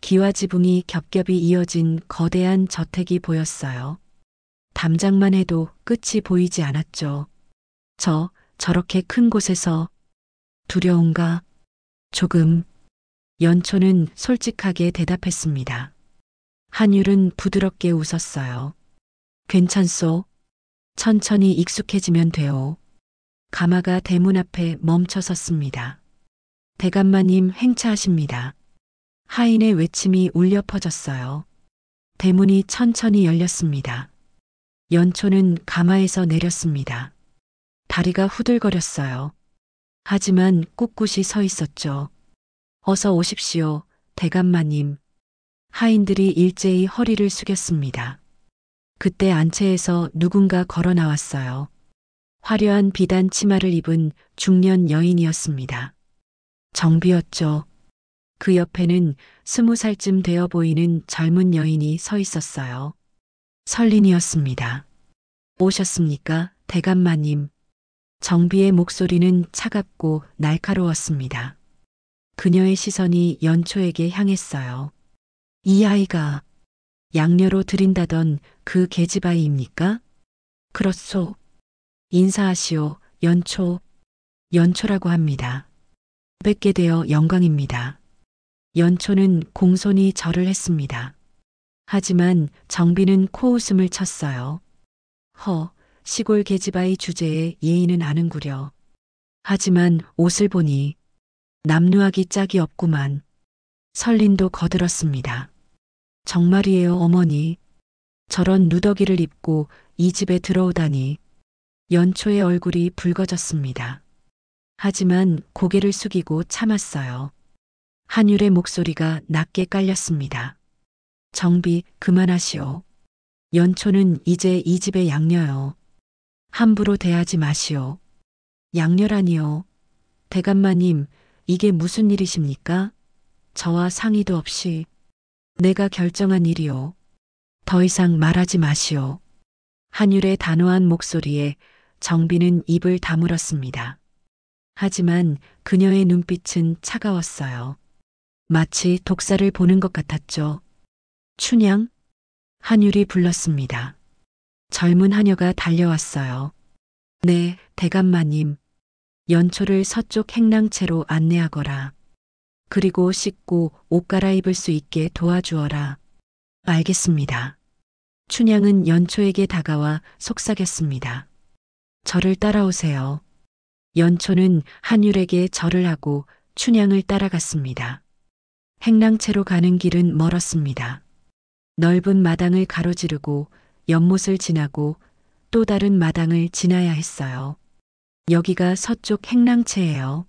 기와 지붕이 겹겹이 이어진 거대한 저택이 보였어요. 담장만 해도 끝이 보이지 않았죠. 저렇게 큰 곳에서 두려운가? 조금. 연초는 솔직하게 대답했습니다. 한율은 부드럽게 웃었어요. 괜찮소. 천천히 익숙해지면 돼요. 가마가 대문 앞에 멈춰 섰습니다. 대감마님 행차하십니다. 하인의 외침이 울려 퍼졌어요. 대문이 천천히 열렸습니다. 연초는 가마에서 내렸습니다. 다리가 후들거렸어요. 하지만 꿋꿋이 서 있었죠. 어서 오십시오, 대감마님. 하인들이 일제히 허리를 숙였습니다. 그때 안채에서 누군가 걸어 나왔어요. 화려한 비단 치마를 입은 중년 여인이었습니다. 정비였죠. 그 옆에는 20살쯤 되어 보이는 젊은 여인이 서 있었어요. 설린이었습니다. 오셨습니까, 대감마님? 정비의 목소리는 차갑고 날카로웠습니다. 그녀의 시선이 연초에게 향했어요. 이 아이가 양녀로 드린다던 그 계집아이입니까? 그렇소. 인사하시오, 연초. 연초라고 합니다. 뵙게 되어 영광입니다. 연초는 공손히 절을 했습니다. 하지만 정비는 코웃음을 쳤어요. 시골 계집아이 주제에 예의는 아는구려. 하지만 옷을 보니 남루하기 짝이 없구만. 설린도 거들었습니다. 정말이에요, 어머니. 저런 누더기를 입고 이 집에 들어오다니. 연초의 얼굴이 붉어졌습니다. 하지만 고개를 숙이고 참았어요. 한율의 목소리가 낮게 깔렸습니다. 정비, 그만하시오. 연초는 이제 이 집의 양녀요. 함부로 대하지 마시오. 양녀라니요. 대감마님, 이게 무슨 일이십니까? 저와 상의도 없이 내가 결정한 일이요. 더 이상 말하지 마시오. 한율의 단호한 목소리에 정비는 입을 다물었습니다. 하지만 그녀의 눈빛은 차가웠어요. 마치 독사를 보는 것 같았죠. 춘향? 한율이 불렀습니다. 젊은 하녀가 달려왔어요. 네, 대감마님. 연초를 서쪽 행랑채로 안내하거라. 그리고 씻고 옷 갈아입을 수 있게 도와주어라. 알겠습니다. 춘향은 연초에게 다가와 속삭였습니다. 저를 따라오세요. 연초는 한율에게 절을 하고 춘향을 따라갔습니다. 행랑채로 가는 길은 멀었습니다. 넓은 마당을 가로지르고 연못을 지나고 또 다른 마당을 지나야 했어요. 여기가 서쪽 행랑채예요.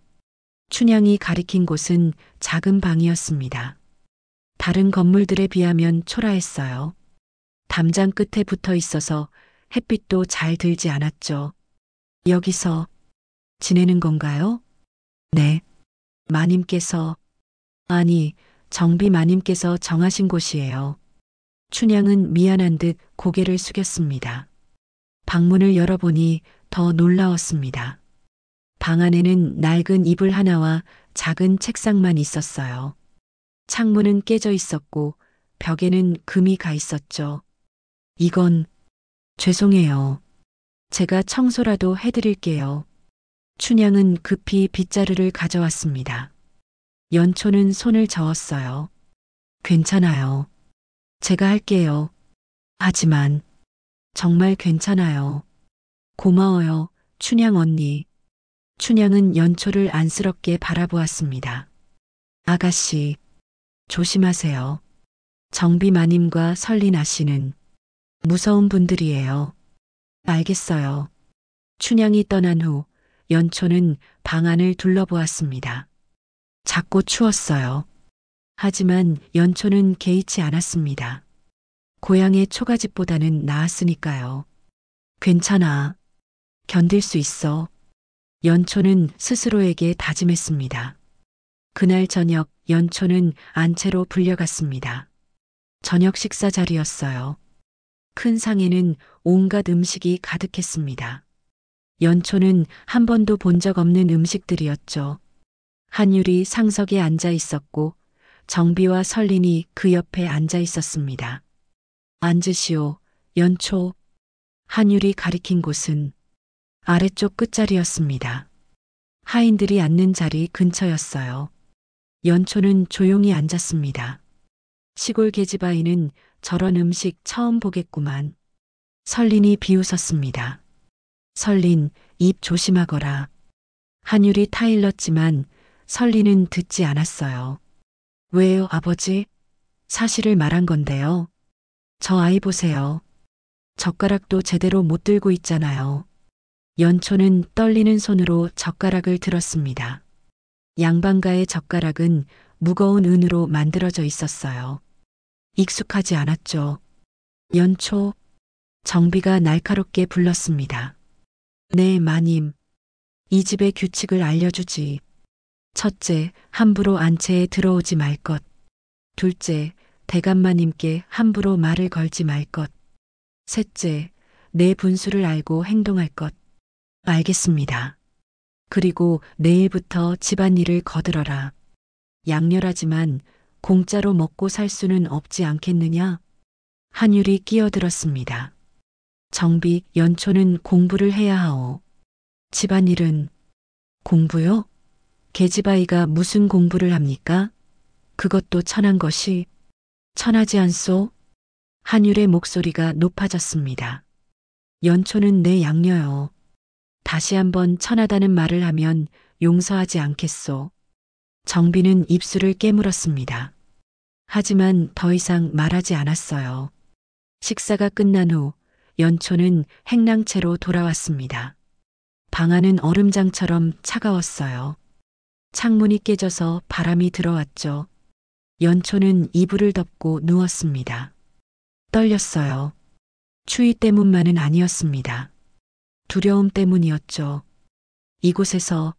춘향이 가리킨 곳은 작은 방이었습니다. 다른 건물들에 비하면 초라했어요. 담장 끝에 붙어 있어서 햇빛도 잘 들지 않았죠. 여기서 지내는 건가요? 네. 마님께서, 아니, 정비 마님께서 정하신 곳이에요. 춘향은 미안한 듯 고개를 숙였습니다. 방문을 열어보니 더 놀라웠습니다. 방 안에는 낡은 이불 하나와 작은 책상만 있었어요. 창문은 깨져 있었고 벽에는 금이 가 있었죠. 이건 죄송해요. 제가 청소라도 해드릴게요. 춘향은 급히 빗자루를 가져왔습니다. 연초는 손을 저었어요. 괜찮아요. 제가 할게요. 하지만 정말 괜찮아요. 고마워요, 춘향 언니. 춘향은 연초를 안쓰럽게 바라보았습니다. 아가씨, 조심하세요. 정비 마님과 설린 아씨는 무서운 분들이에요. 알겠어요. 춘향이 떠난 후 연초는 방 안을 둘러보았습니다. 작고 추웠어요. 하지만 연초는 개의치 않았습니다. 고향의 초가집보다는 나았으니까요. 괜찮아. 견딜 수 있어. 연초는 스스로에게 다짐했습니다. 그날 저녁 연초는 안채로 불려갔습니다. 저녁 식사 자리였어요. 큰 상에는 온갖 음식이 가득했습니다. 연초는 한 번도 본 적 없는 음식들이었죠. 한율이 상석에 앉아 있었고 정비와 설린이 그 옆에 앉아 있었습니다. 앉으시오, 연초. 한율이 가리킨 곳은 아래쪽 끝자리였습니다. 하인들이 앉는 자리 근처였어요. 연초는 조용히 앉았습니다. 시골 계집아이는 저런 음식 처음 보겠구만. 설린이 비웃었습니다. 설린, 입 조심하거라. 한율이 타일렀지만 설린은 듣지 않았어요. 왜요, 아버지? 사실을 말한 건데요. 저 아이 보세요. 젓가락도 제대로 못 들고 있잖아요. 연초는 떨리는 손으로 젓가락을 들었습니다. 양반가의 젓가락은 무거운 은으로 만들어져 있었어요. 익숙하지 않았죠. 연초, 정비가 날카롭게 불렀습니다. 네, 마님. 이 집의 규칙을 알려주지. 첫째, 함부로 안채에 들어오지 말 것. 둘째, 대감마님께 함부로 말을 걸지 말 것. 셋째, 내 분수를 알고 행동할 것. 알겠습니다. 그리고 내일부터 집안일을 거들어라. 양렬하지만 공짜로 먹고 살 수는 없지 않겠느냐? 한율이 끼어들었습니다. 정비, 연초는 공부를 해야 하오. 집안일은 공부요? 계집아이가 무슨 공부를 합니까? 그것도 천한 것이 천하지 않소? 한율의 목소리가 높아졌습니다. 연초는 내 양녀요. 다시 한번 천하다는 말을 하면 용서하지 않겠소. 정비는 입술을 깨물었습니다. 하지만 더 이상 말하지 않았어요. 식사가 끝난 후 연초는 행랑채로 돌아왔습니다. 방 안은 얼음장처럼 차가웠어요. 창문이 깨져서 바람이 들어왔죠. 연초는 이불을 덮고 누웠습니다. 떨렸어요. 추위 때문만은 아니었습니다. 두려움 때문이었죠. 이곳에서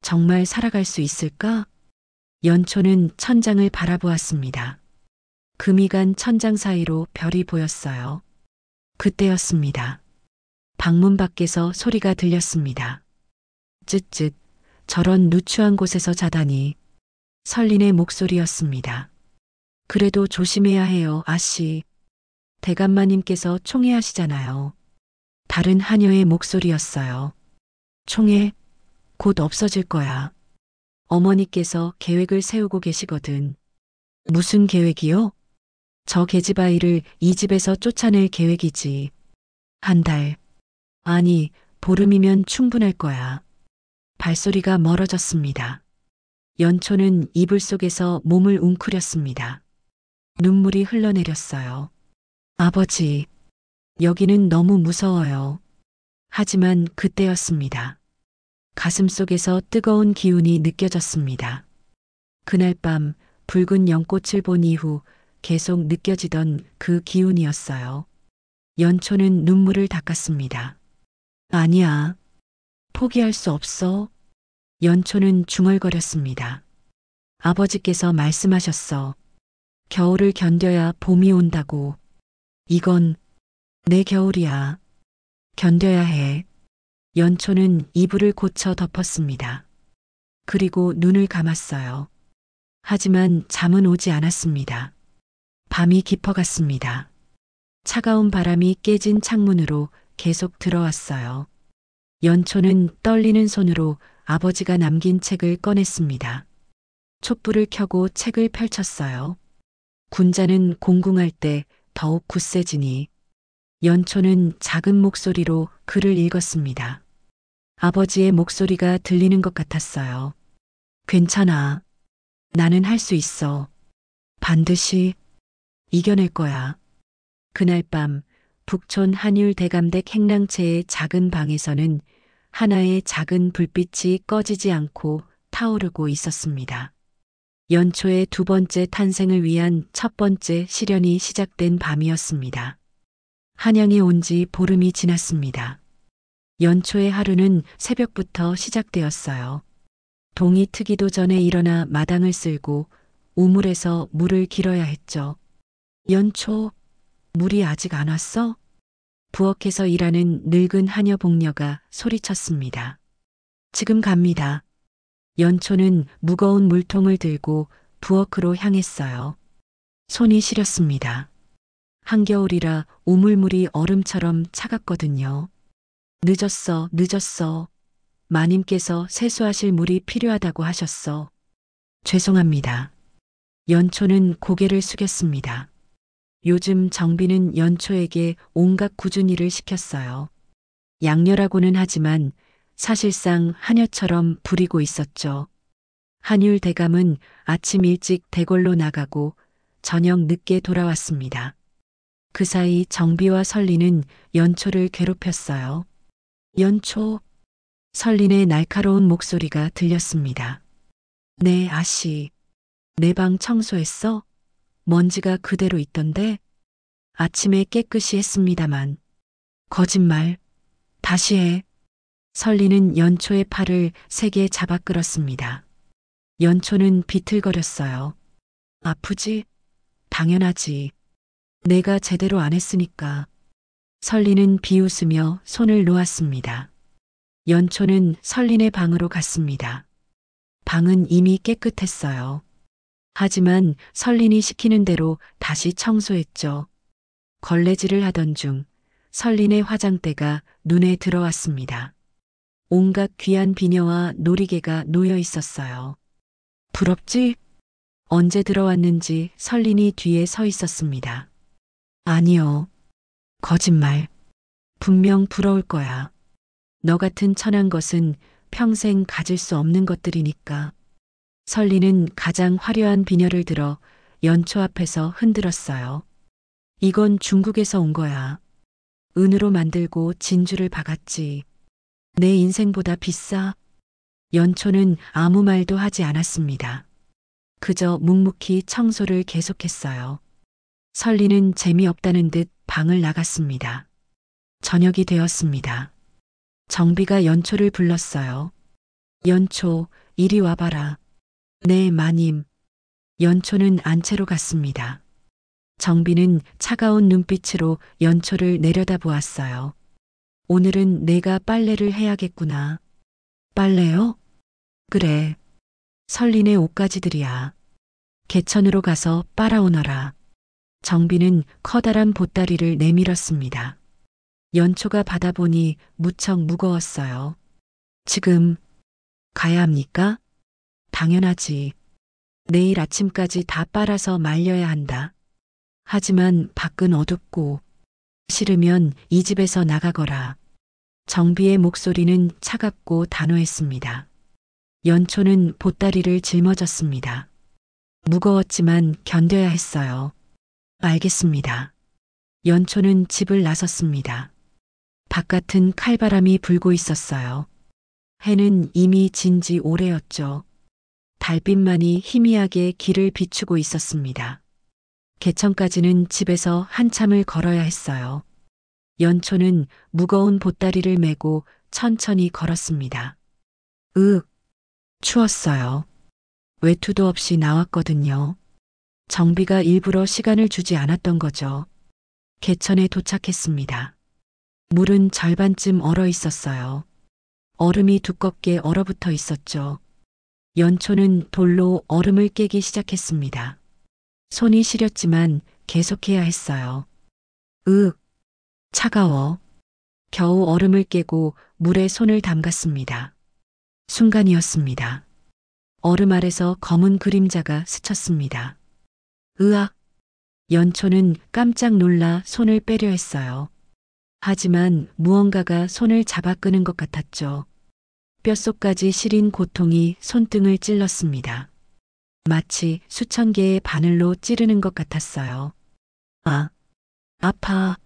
정말 살아갈 수 있을까? 연초는 천장을 바라보았습니다. 금이 간 천장 사이로 별이 보였어요. 그때였습니다. 방문 밖에서 소리가 들렸습니다. 쯧쯧, 저런 누추한 곳에서 자다니. 설린의 목소리였습니다. 그래도 조심해야 해요, 아씨. 대감마님께서 총애하시잖아요. 다른 하녀의 목소리였어요. 총애, 곧 없어질 거야. 어머니께서 계획을 세우고 계시거든. 무슨 계획이요? 저 계집아이를 이 집에서 쫓아낼 계획이지. 한 달, 아니, 보름이면 충분할 거야. 발소리가 멀어졌습니다. 연초는 이불 속에서 몸을 웅크렸습니다. 눈물이 흘러내렸어요. 아버지, 여기는 너무 무서워요. 하지만 그때였습니다. 가슴 속에서 뜨거운 기운이 느껴졌습니다. 그날 밤 붉은 연꽃을 본 이후 계속 느껴지던 그 기운이었어요. 연초는 눈물을 닦았습니다. 아니야. 포기할 수 없어. 연초는 중얼거렸습니다. 아버지께서 말씀하셨어. 겨울을 견뎌야 봄이 온다고. 이건 내 겨울이야. 견뎌야 해. 연초는 이불을 고쳐 덮었습니다. 그리고 눈을 감았어요. 하지만 잠은 오지 않았습니다. 밤이 깊어갔습니다. 차가운 바람이 깨진 창문으로 계속 들어왔어요. 연초는 떨리는 손으로 아버지가 남긴 책을 꺼냈습니다. 촛불을 켜고 책을 펼쳤어요. 군자는 공궁할 때 더욱 굳세지니. 연초는 작은 목소리로 글을 읽었습니다. 아버지의 목소리가 들리는 것 같았어요. 괜찮아. 나는 할 수 있어. 반드시 이겨낼 거야. 그날 밤 북촌 한율 대감댁 행랑채의 작은 방에서는 하나의 작은 불빛이 꺼지지 않고 타오르고 있었습니다. 연초의 두 번째 탄생을 위한 첫 번째 시련이 시작된 밤이었습니다. 한양에 온 지 보름이 지났습니다. 연초의 하루는 새벽부터 시작되었어요. 동이 트기도 전에 일어나 마당을 쓸고 우물에서 물을 길어야 했죠. 연초, 물이 아직 안 왔어? 부엌에서 일하는 늙은 하녀 복녀가 소리쳤습니다. 지금 갑니다. 연초는 무거운 물통을 들고 부엌으로 향했어요. 손이 시렸습니다. 한겨울이라 우물물이 얼음처럼 차갑거든요. 늦었어, 늦었어. 마님께서 세수하실 물이 필요하다고 하셨어. 죄송합니다. 연초는 고개를 숙였습니다. 요즘 정비는 연초에게 온갖 굳은 일을 시켰어요. 양녀라고는 하지만 사실상 하녀처럼 부리고 있었죠. 한율 대감은 아침 일찍 대궐로 나가고 저녁 늦게 돌아왔습니다. 그 사이 정비와 설리는 연초를 괴롭혔어요. 연초, 설린의 날카로운 목소리가 들렸습니다. 네, 아씨. 내 방 청소했어? 먼지가 그대로 있던데? 아침에 깨끗이 했습니다만. 거짓말. 다시 해. 설리는 연초의 팔을 세게 잡아 끌었습니다. 연초는 비틀거렸어요. 아프지? 당연하지. 내가 제대로 안 했으니까. 설리는 비웃으며 손을 놓았습니다. 연초는 설린의 방으로 갔습니다. 방은 이미 깨끗했어요. 하지만 설린이 시키는 대로 다시 청소했죠. 걸레질을 하던 중 설린의 화장대가 눈에 들어왔습니다. 온갖 귀한 비녀와 놀이개가 놓여 있었어요. 부럽지? 언제 들어왔는지 설린이 뒤에 서 있었습니다. 아니요. 거짓말. 분명 부러울 거야. 너 같은 천한 것은 평생 가질 수 없는 것들이니까. 설리는 가장 화려한 비녀를 들어 연초 앞에서 흔들었어요. 이건 중국에서 온 거야. 은으로 만들고 진주를 박았지. 내 인생보다 비싸. 연초는 아무 말도 하지 않았습니다. 그저 묵묵히 청소를 계속했어요. 설리는 재미없다는 듯 방을 나갔습니다. 저녁이 되었습니다. 정비가 연초를 불렀어요. 연초, 이리 와봐라. 네, 마님. 연초는 안채로 갔습니다. 정비는 차가운 눈빛으로 연초를 내려다보았어요. 오늘은 내가 빨래를 해야겠구나. 빨래요? 그래. 설린의 옷가지들이야. 개천으로 가서 빨아오너라. 정비는 커다란 보따리를 내밀었습니다. 연초가 받아보니 무척 무거웠어요. 지금 가야 합니까? 당연하지. 내일 아침까지 다 빨아서 말려야 한다. 하지만 밖은 어둡고 싫으면 이 집에서 나가거라. 정비의 목소리는 차갑고 단호했습니다. 연초는 보따리를 짊어졌습니다. 무거웠지만 견뎌야 했어요. 알겠습니다. 연초는 집을 나섰습니다. 바깥은 칼바람이 불고 있었어요. 해는 이미 진 지 오래였죠. 달빛만이 희미하게 길을 비추고 있었습니다. 개천까지는 집에서 한참을 걸어야 했어요. 연초는 무거운 보따리를 메고 천천히 걸었습니다. 추웠어요. 외투도 없이 나왔거든요. 정비가 일부러 시간을 주지 않았던 거죠. 개천에 도착했습니다. 물은 절반쯤 얼어 있었어요. 얼음이 두껍게 얼어붙어 있었죠. 연초는 돌로 얼음을 깨기 시작했습니다. 손이 시렸지만 계속해야 했어요. 차가워. 겨우 얼음을 깨고 물에 손을 담갔습니다. 순간이었습니다. 얼음 아래서 검은 그림자가 스쳤습니다. 으악! 연초는 깜짝 놀라 손을 빼려 했어요. 하지만 무언가가 손을 잡아 끄는 것 같았죠. 뼛속까지 시린 고통이 손등을 찔렀습니다. 마치 수천 개의 바늘로 찌르는 것 같았어요. 아파.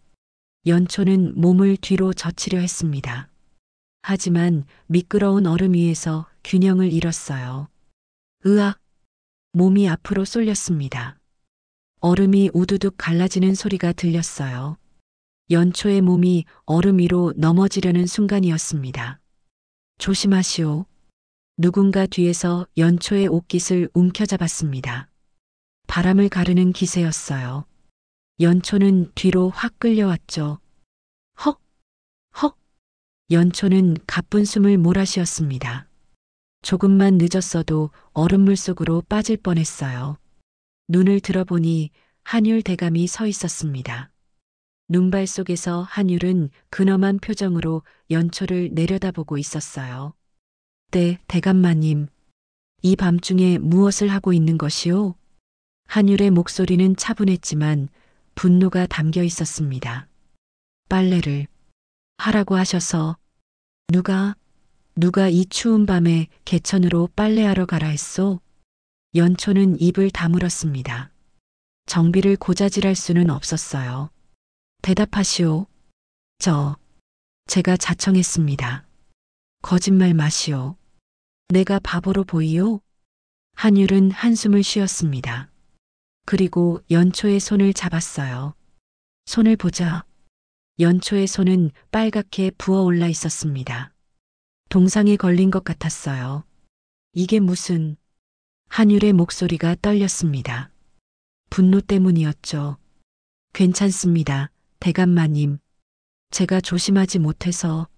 연초는 몸을 뒤로 젖히려 했습니다. 하지만 미끄러운 얼음 위에서 균형을 잃었어요. 으악! 몸이 앞으로 쏠렸습니다. 얼음이 우두둑 갈라지는 소리가 들렸어요. 연초의 몸이 얼음 위로 넘어지려는 순간이었습니다. 조심하시오. 누군가 뒤에서 연초의 옷깃을 움켜잡았습니다. 바람을 가르는 기세였어요. 연초는 뒤로 확 끌려왔죠. 헉! 연초는 가쁜 숨을 몰아쉬었습니다. 조금만 늦었어도 얼음물 속으로 빠질 뻔했어요. 눈을 들어보니 한율 대감이 서 있었습니다. 눈발 속에서 한율은 근엄한 표정으로 연초를 내려다보고 있었어요. 네, 대감마님. 이 밤중에 무엇을 하고 있는 것이오? 한율의 목소리는 차분했지만 분노가 담겨 있었습니다. 빨래를 하라고 하셔서 누가 이 추운 밤에 개천으로 빨래하러 가라 했소? 연초는 입을 다물었습니다. 정비를 고자질할 수는 없었어요. 대답하시오. 제가 자청했습니다. 거짓말 마시오. 내가 바보로 보이오? 한율은 한숨을 쉬었습니다. 그리고 연초의 손을 잡았어요. 손을 보자. 연초의 손은 빨갛게 부어올라 있었습니다. 동상에 걸린 것 같았어요. 이게 무슨... 한율의 목소리가 떨렸습니다. 분노 때문이었죠. 괜찮습니다, 대감마님. 제가 조심하지 못해서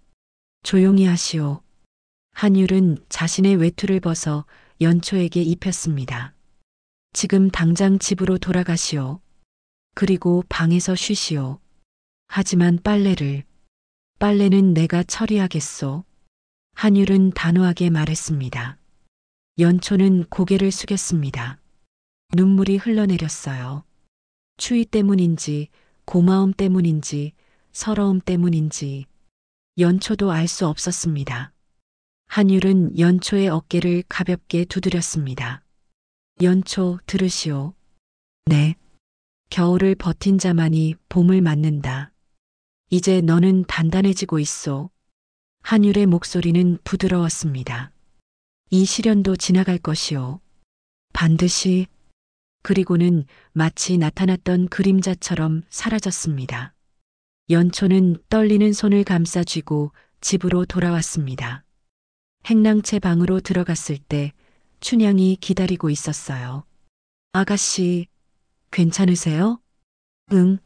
조용히 하시오. 한율은 자신의 외투를 벗어 연초에게 입혔습니다. 지금 당장 집으로 돌아가시오. 그리고 방에서 쉬시오. 하지만 빨래는 내가 처리하겠소. 한율은 단호하게 말했습니다. 연초는 고개를 숙였습니다. 눈물이 흘러내렸어요. 추위 때문인지, 고마움 때문인지, 서러움 때문인지, 연초도 알 수 없었습니다. 한율은 연초의 어깨를 가볍게 두드렸습니다. 연초, 들으시오. 네. 겨울을 버틴 자만이 봄을 맞는다. 이제 너는 단단해지고 있소. 한율의 목소리는 부드러웠습니다. 이 시련도 지나갈 것이오. 반드시. 그리고는 마치 나타났던 그림자처럼 사라졌습니다. 연초는 떨리는 손을 감싸 쥐고 집으로 돌아왔습니다. 행랑채 방으로 들어갔을 때 춘향이 기다리고 있었어요. 아가씨, 괜찮으세요? 응,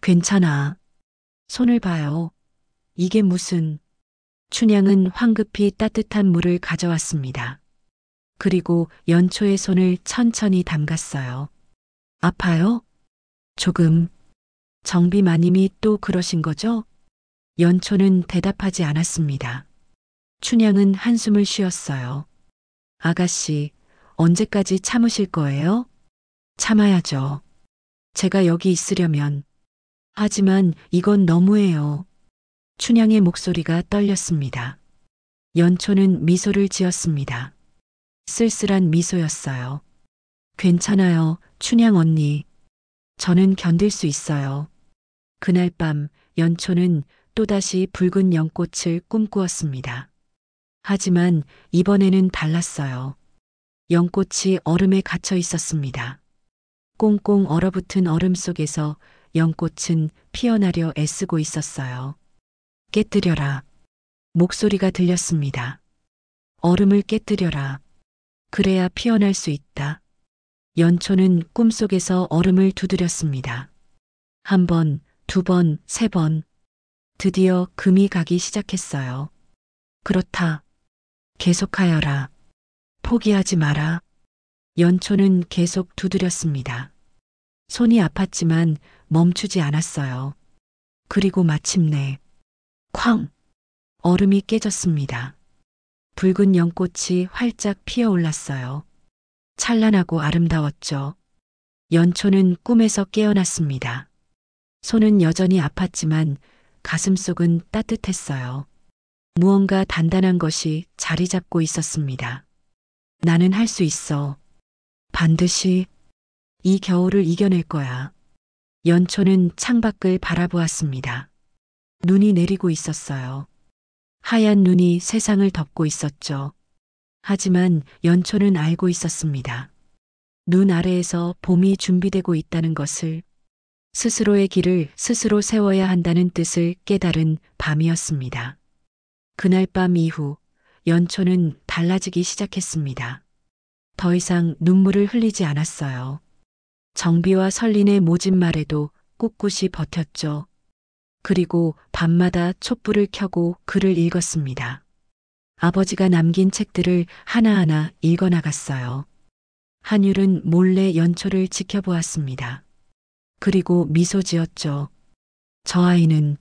괜찮아. 손을 봐요. 이게 무슨... 춘향은 황급히 따뜻한 물을 가져왔습니다. 그리고 연초의 손을 천천히 담갔어요. 아파요? 조금. 정비 마님이 또 그러신 거죠? 연초는 대답하지 않았습니다. 춘향은 한숨을 쉬었어요. 아가씨, 언제까지 참으실 거예요? 참아야죠. 제가 여기 있으려면. 하지만 이건 너무해요. 춘향의 목소리가 떨렸습니다. 연초는 미소를 지었습니다. 쓸쓸한 미소였어요. 괜찮아요, 춘향 언니. 저는 견딜 수 있어요. 그날 밤 연초는 또다시 붉은 연꽃을 꿈꾸었습니다. 하지만 이번에는 달랐어요. 연꽃이 얼음에 갇혀 있었습니다. 꽁꽁 얼어붙은 얼음 속에서 연꽃은 피어나려 애쓰고 있었어요. 깨뜨려라. 목소리가 들렸습니다. 얼음을 깨뜨려라. 그래야 피어날 수 있다. 연초는 꿈속에서 얼음을 두드렸습니다. 한 번, 두 번, 세 번. 드디어 금이 가기 시작했어요. 그렇다. 계속하여라. 포기하지 마라. 연초는 계속 두드렸습니다. 손이 아팠지만 멈추지 않았어요. 그리고 마침내 쾅! 얼음이 깨졌습니다. 붉은 연꽃이 활짝 피어올랐어요. 찬란하고 아름다웠죠. 연초는 꿈에서 깨어났습니다. 손은 여전히 아팠지만 가슴속은 따뜻했어요. 무언가 단단한 것이 자리 잡고 있었습니다. 나는 할 수 있어. 반드시 이 겨울을 이겨낼 거야. 연초는 창밖을 바라보았습니다. 눈이 내리고 있었어요. 하얀 눈이 세상을 덮고 있었죠. 하지만 연초는 알고 있었습니다. 눈 아래에서 봄이 준비되고 있다는 것을, 스스로의 길을 스스로 세워야 한다는 뜻을 깨달은 밤이었습니다. 그날 밤 이후 연초는 달라지기 시작했습니다. 더 이상 눈물을 흘리지 않았어요. 정비와 설린의 모진말에도 꿋꿋이 버텼죠. 그리고 밤마다 촛불을 켜고 글을 읽었습니다. 아버지가 남긴 책들을 하나하나 읽어나갔어요. 한율은 몰래 연초를 지켜보았습니다. 그리고 미소 지었죠. 저 아이는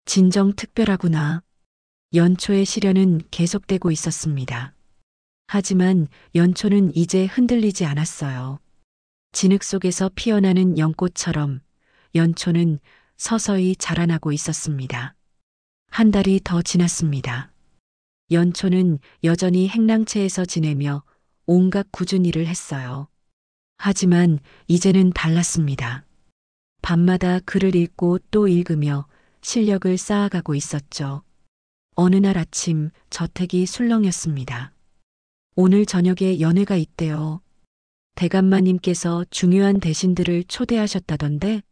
진정 특별하구나. 연초의 시련은 계속되고 있었습니다. 하지만 연초는 이제 흔들리지 않았어요. 진흙 속에서 피어나는 연꽃처럼 연초는 서서히 자라나고 있었습니다. 한 달이 더 지났습니다. 연초는 여전히 행랑채에서 지내며 온갖 굳은 일을 했어요. 하지만 이제는 달랐습니다. 밤마다 글을 읽고 또 읽으며 실력을 쌓아가고 있었죠. 어느 날 아침 저택이 술렁였습니다. 오늘 저녁에 연회가 있대요. 대감마님께서 중요한 대신들을 초대하셨다던데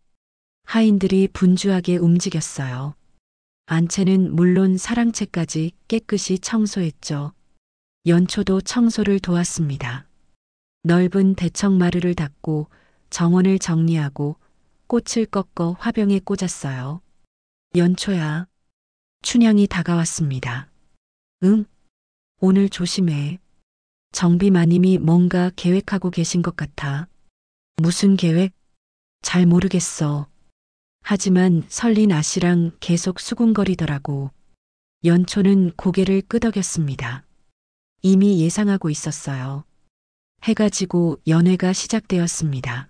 하인들이 분주하게 움직였어요. 안채는 물론 사랑채까지 깨끗이 청소했죠. 연초도 청소를 도왔습니다. 넓은 대청마루를 닦고 정원을 정리하고 꽃을 꺾어 화병에 꽂았어요. 연초야. 춘향이 다가왔습니다. 응? 오늘 조심해. 정비 마님이 뭔가 계획하고 계신 것 같아. 무슨 계획? 잘 모르겠어. 하지만 설린 아씨랑 계속 수군거리더라고. 연초는 고개를 끄덕였습니다. 이미 예상하고 있었어요. 해가 지고 연회가 시작되었습니다.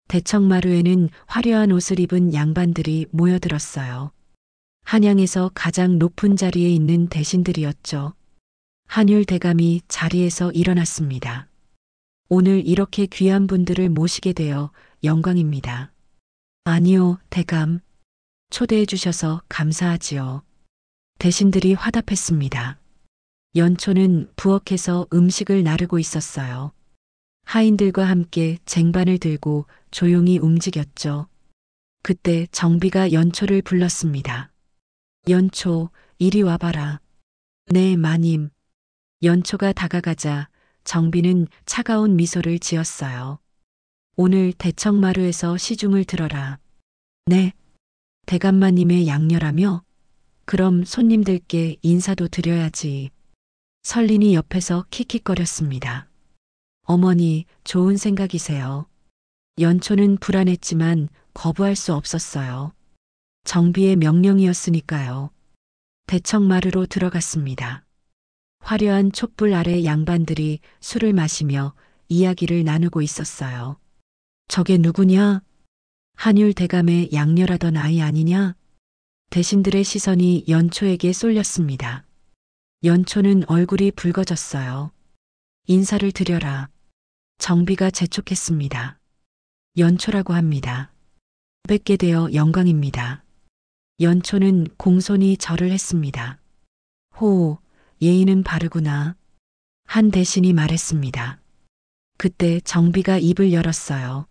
대청마루에는 화려한 옷을 입은 양반들이 모여들었어요. 한양에서 가장 높은 자리에 있는 대신들이었죠. 한율 대감이 자리에서 일어났습니다. 오늘 이렇게 귀한 분들을 모시게 되어 영광입니다. 아니요, 대감. 초대해 주셔서 감사하지요. 대신들이 화답했습니다. 연초는 부엌에서 음식을 나르고 있었어요. 하인들과 함께 쟁반을 들고 조용히 움직였죠. 그때 정비가 연초를 불렀습니다. 연초, 이리 와봐라. 네, 마님. 연초가 다가가자 정비는 차가운 미소를 지었어요. 오늘 대청마루에서 시중을 들어라. 네. 대감마님의 양녀라며? 그럼 손님들께 인사도 드려야지. 설린이 옆에서 킥킥거렸습니다. 어머니, 좋은 생각이세요. 연초는 불안했지만 거부할 수 없었어요. 정비의 명령이었으니까요. 대청마루로 들어갔습니다. 화려한 촛불 아래 양반들이 술을 마시며 이야기를 나누고 있었어요. 저게 누구냐? 한율 대감의 양녀라던 아이 아니냐? 대신들의 시선이 연초에게 쏠렸습니다. 연초는 얼굴이 붉어졌어요. 인사를 드려라. 정비가 재촉했습니다. 연초라고 합니다. 뵙게 되어 영광입니다. 연초는 공손히 절을 했습니다. 호, 예의는 바르구나. 한 대신이 말했습니다. 그때 정비가 입을 열었어요.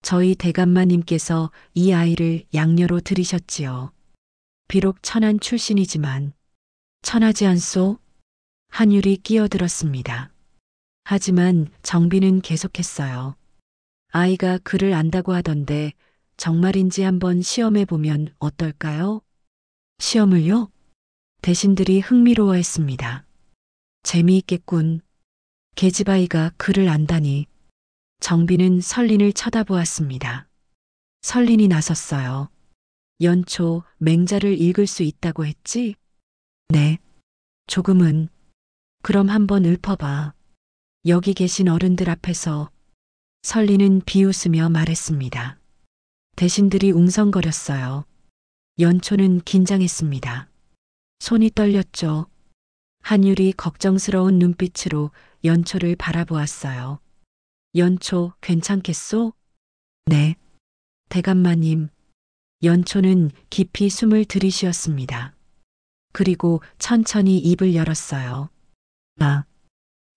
저희 대감마님께서 이 아이를 양녀로 들이셨지요. 비록 천한 출신이지만 천하지 않소? 한율이 끼어들었습니다. 하지만 정비는 계속했어요. 아이가 글을 안다고 하던데 정말인지 한번 시험해 보면 어떨까요? 시험을요? 대신들이 흥미로워했습니다. 재미있겠군. 계집아이가 글을 안다니. 정비는 설린을 쳐다보았습니다. 설린이 나섰어요. 연초, 맹자를 읽을 수 있다고 했지? 네. 조금은. 그럼 한번 읊어봐. 여기 계신 어른들 앞에서. 설린은 비웃으며 말했습니다. 대신들이 웅성거렸어요. 연초는 긴장했습니다. 손이 떨렸죠. 한율이 걱정스러운 눈빛으로 연초를 바라보았어요. 연초, 괜찮겠소? 네. 대감마님. 연초는 깊이 숨을 들이쉬었습니다. 그리고 천천히 입을 열었어요. 아.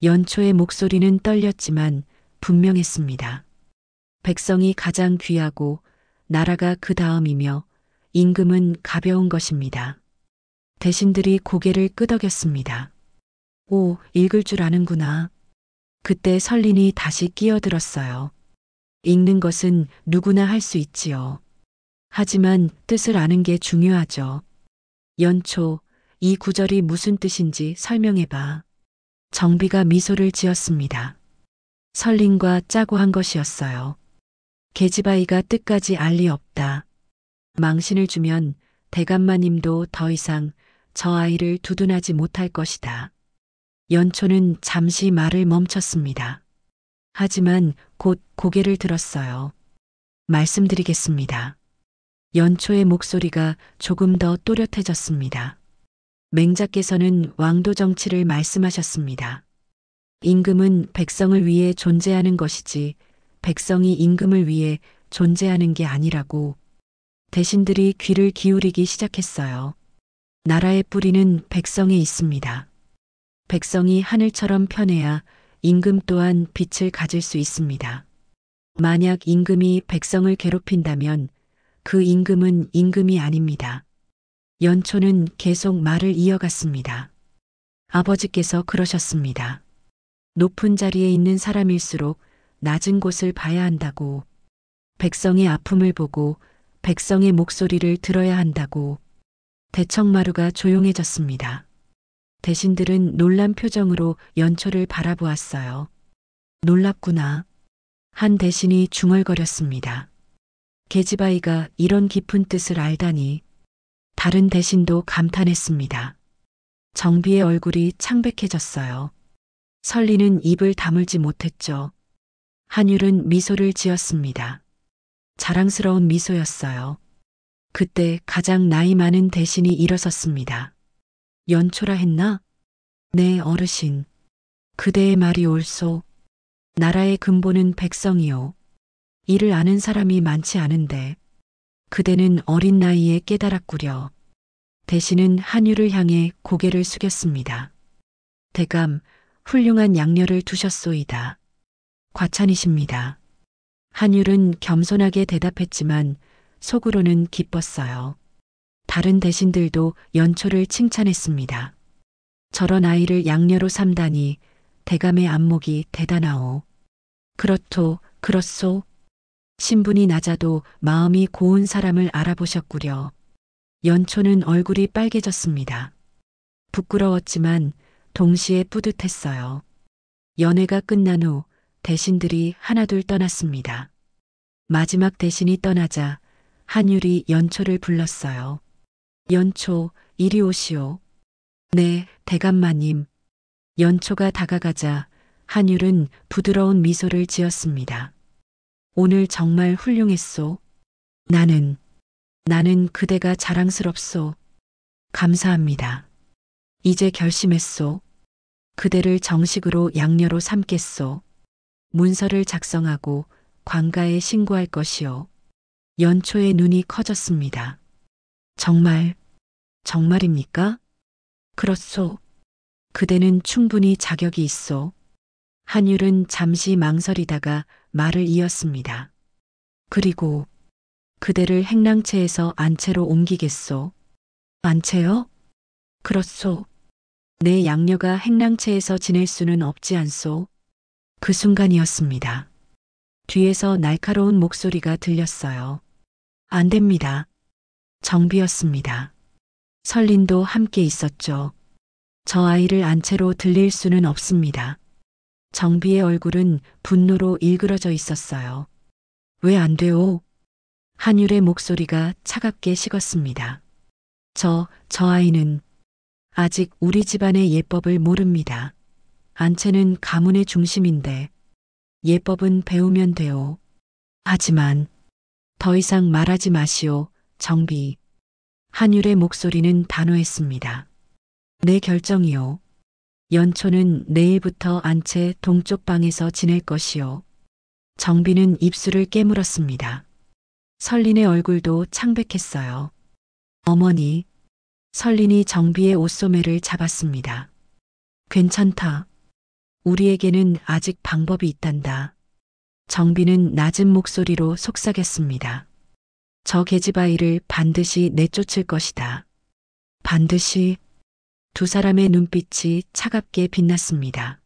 연초의 목소리는 떨렸지만 분명했습니다. 백성이 가장 귀하고 나라가 그 다음이며 임금은 가벼운 것입니다. 대신들이 고개를 끄덕였습니다. 오, 읽을 줄 아는구나. 그때 설린이 다시 끼어들었어요. 읽는 것은 누구나 할 수 있지요. 하지만 뜻을 아는 게 중요하죠. 연초, 이 구절이 무슨 뜻인지 설명해봐. 정비가 미소를 지었습니다. 설린과 짜고 한 것이었어요. 계집아이가 뜻까지 알 리 없다. 망신을 주면 대감마님도 더 이상 저 아이를 두둔하지 못할 것이다. 연초는 잠시 말을 멈췄습니다. 하지만 곧 고개를 들었어요. 말씀드리겠습니다. 연초의 목소리가 조금 더 또렷해졌습니다. 맹자께서는 왕도 정치를 말씀하셨습니다. 임금은 백성을 위해 존재하는 것이지 백성이 임금을 위해 존재하는 게 아니라고. 대신들이 귀를 기울이기 시작했어요. 나라의 뿌리는 백성에 있습니다. 백성이 하늘처럼 편해야 임금 또한 빛을 가질 수 있습니다. 만약 임금이 백성을 괴롭힌다면 그 임금은 임금이 아닙니다. 연초는 계속 말을 이어갔습니다. 아버지께서 그러셨습니다. 높은 자리에 있는 사람일수록 낮은 곳을 봐야 한다고. 백성의 아픔을 보고 백성의 목소리를 들어야 한다고 대청마루가 조용해졌습니다. 대신들은 놀란 표정으로 연초를 바라보았어요. 놀랍구나. 한 대신이 중얼거렸습니다. 계집아이가 이런 깊은 뜻을 알다니. 다른 대신도 감탄했습니다. 정비의 얼굴이 창백해졌어요. 설리는 입을 다물지 못했죠. 한율은 미소를 지었습니다. 자랑스러운 미소였어요. 그때 가장 나이 많은 대신이 일어섰습니다. 연초라 했나? 네, 어르신. 그대의 말이 옳소. 나라의 근본은 백성이요. 이를 아는 사람이 많지 않은데 그대는 어린 나이에 깨달았구려. 대신은 한율을 향해 고개를 숙였습니다. 대감, 훌륭한 양녀를 두셨소이다. 과찬이십니다. 한율은 겸손하게 대답했지만 속으로는 기뻤어요. 다른 대신들도 연초를 칭찬했습니다. 저런 아이를 양녀로 삼다니 대감의 안목이 대단하오. 그렇소, 그렇소. 신분이 낮아도 마음이 고운 사람을 알아보셨구려. 연초는 얼굴이 빨개졌습니다. 부끄러웠지만 동시에 뿌듯했어요. 연회가 끝난 후 대신들이 하나둘 떠났습니다. 마지막 대신이 떠나자 한율이 연초를 불렀어요. 연초, 이리 오시오. 네, 대감마님. 연초가 다가가자 한율은 부드러운 미소를 지었습니다. 오늘 정말 훌륭했소. 나는 그대가 자랑스럽소. 감사합니다. 이제 결심했소. 그대를 정식으로 양녀로 삼겠소. 문서를 작성하고 관가에 신고할 것이요. 연초의 눈이 커졌습니다. 정말입니까? 그렇소. 그대는 충분히 자격이 있소. 한율은 잠시 망설이다가 말을 이었습니다. 그리고 그대를 행랑채에서 안채로 옮기겠소. 안채요? 그렇소. 내 양녀가 행랑채에서 지낼 수는 없지 않소. 그 순간이었습니다. 뒤에서 날카로운 목소리가 들렸어요. 안 됩니다. 정비였습니다. 설린도 함께 있었죠. 저 아이를 안채로 들릴 수는 없습니다. 정비의 얼굴은 분노로 일그러져 있었어요. 왜 안 돼요? 한율의 목소리가 차갑게 식었습니다. 저 아이는 아직 우리 집안의 예법을 모릅니다. 안채는 가문의 중심인데 예법은 배우면 돼요. 하지만 더 이상 말하지 마시오, 정비. 한율의 목소리는 단호했습니다. 내 결정이요. 연초는 내일부터 안채 동쪽 방에서 지낼 것이요. 정비는 입술을 깨물었습니다. 설린의 얼굴도 창백했어요. 어머니, 설린이 정비의 옷소매를 잡았습니다. 괜찮다. 우리에게는 아직 방법이 있단다. 정비는 낮은 목소리로 속삭였습니다. 저 계집아이를 반드시 내쫓을 것이다. 반드시. 두 사람의 눈빛이 차갑게 빛났습니다.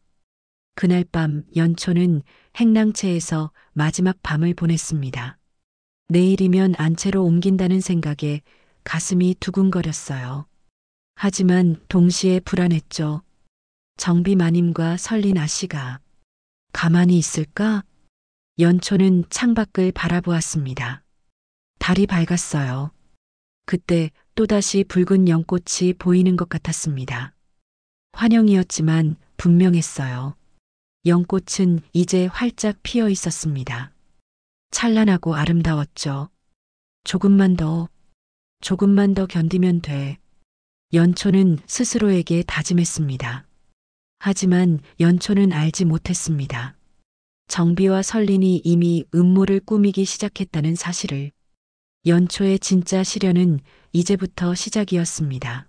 그날 밤 연초는 행랑채에서 마지막 밤을 보냈습니다. 내일이면 안채로 옮긴다는 생각에 가슴이 두근거렸어요. 하지만 동시에 불안했죠. 정비 마님과 설린 아씨가 가만히 있을까? 연초는 창밖을 바라보았습니다. 달이 밝았어요. 그때 또다시 붉은 연꽃이 보이는 것 같았습니다. 환영이었지만 분명했어요. 연꽃은 이제 활짝 피어 있었습니다. 찬란하고 아름다웠죠. 조금만 더 견디면 돼. 연초는 스스로에게 다짐했습니다. 하지만 연초는 알지 못했습니다. 정비와 설린이 이미 음모를 꾸미기 시작했다는 사실을. 연초의 진짜 시련은 이제부터 시작이었습니다.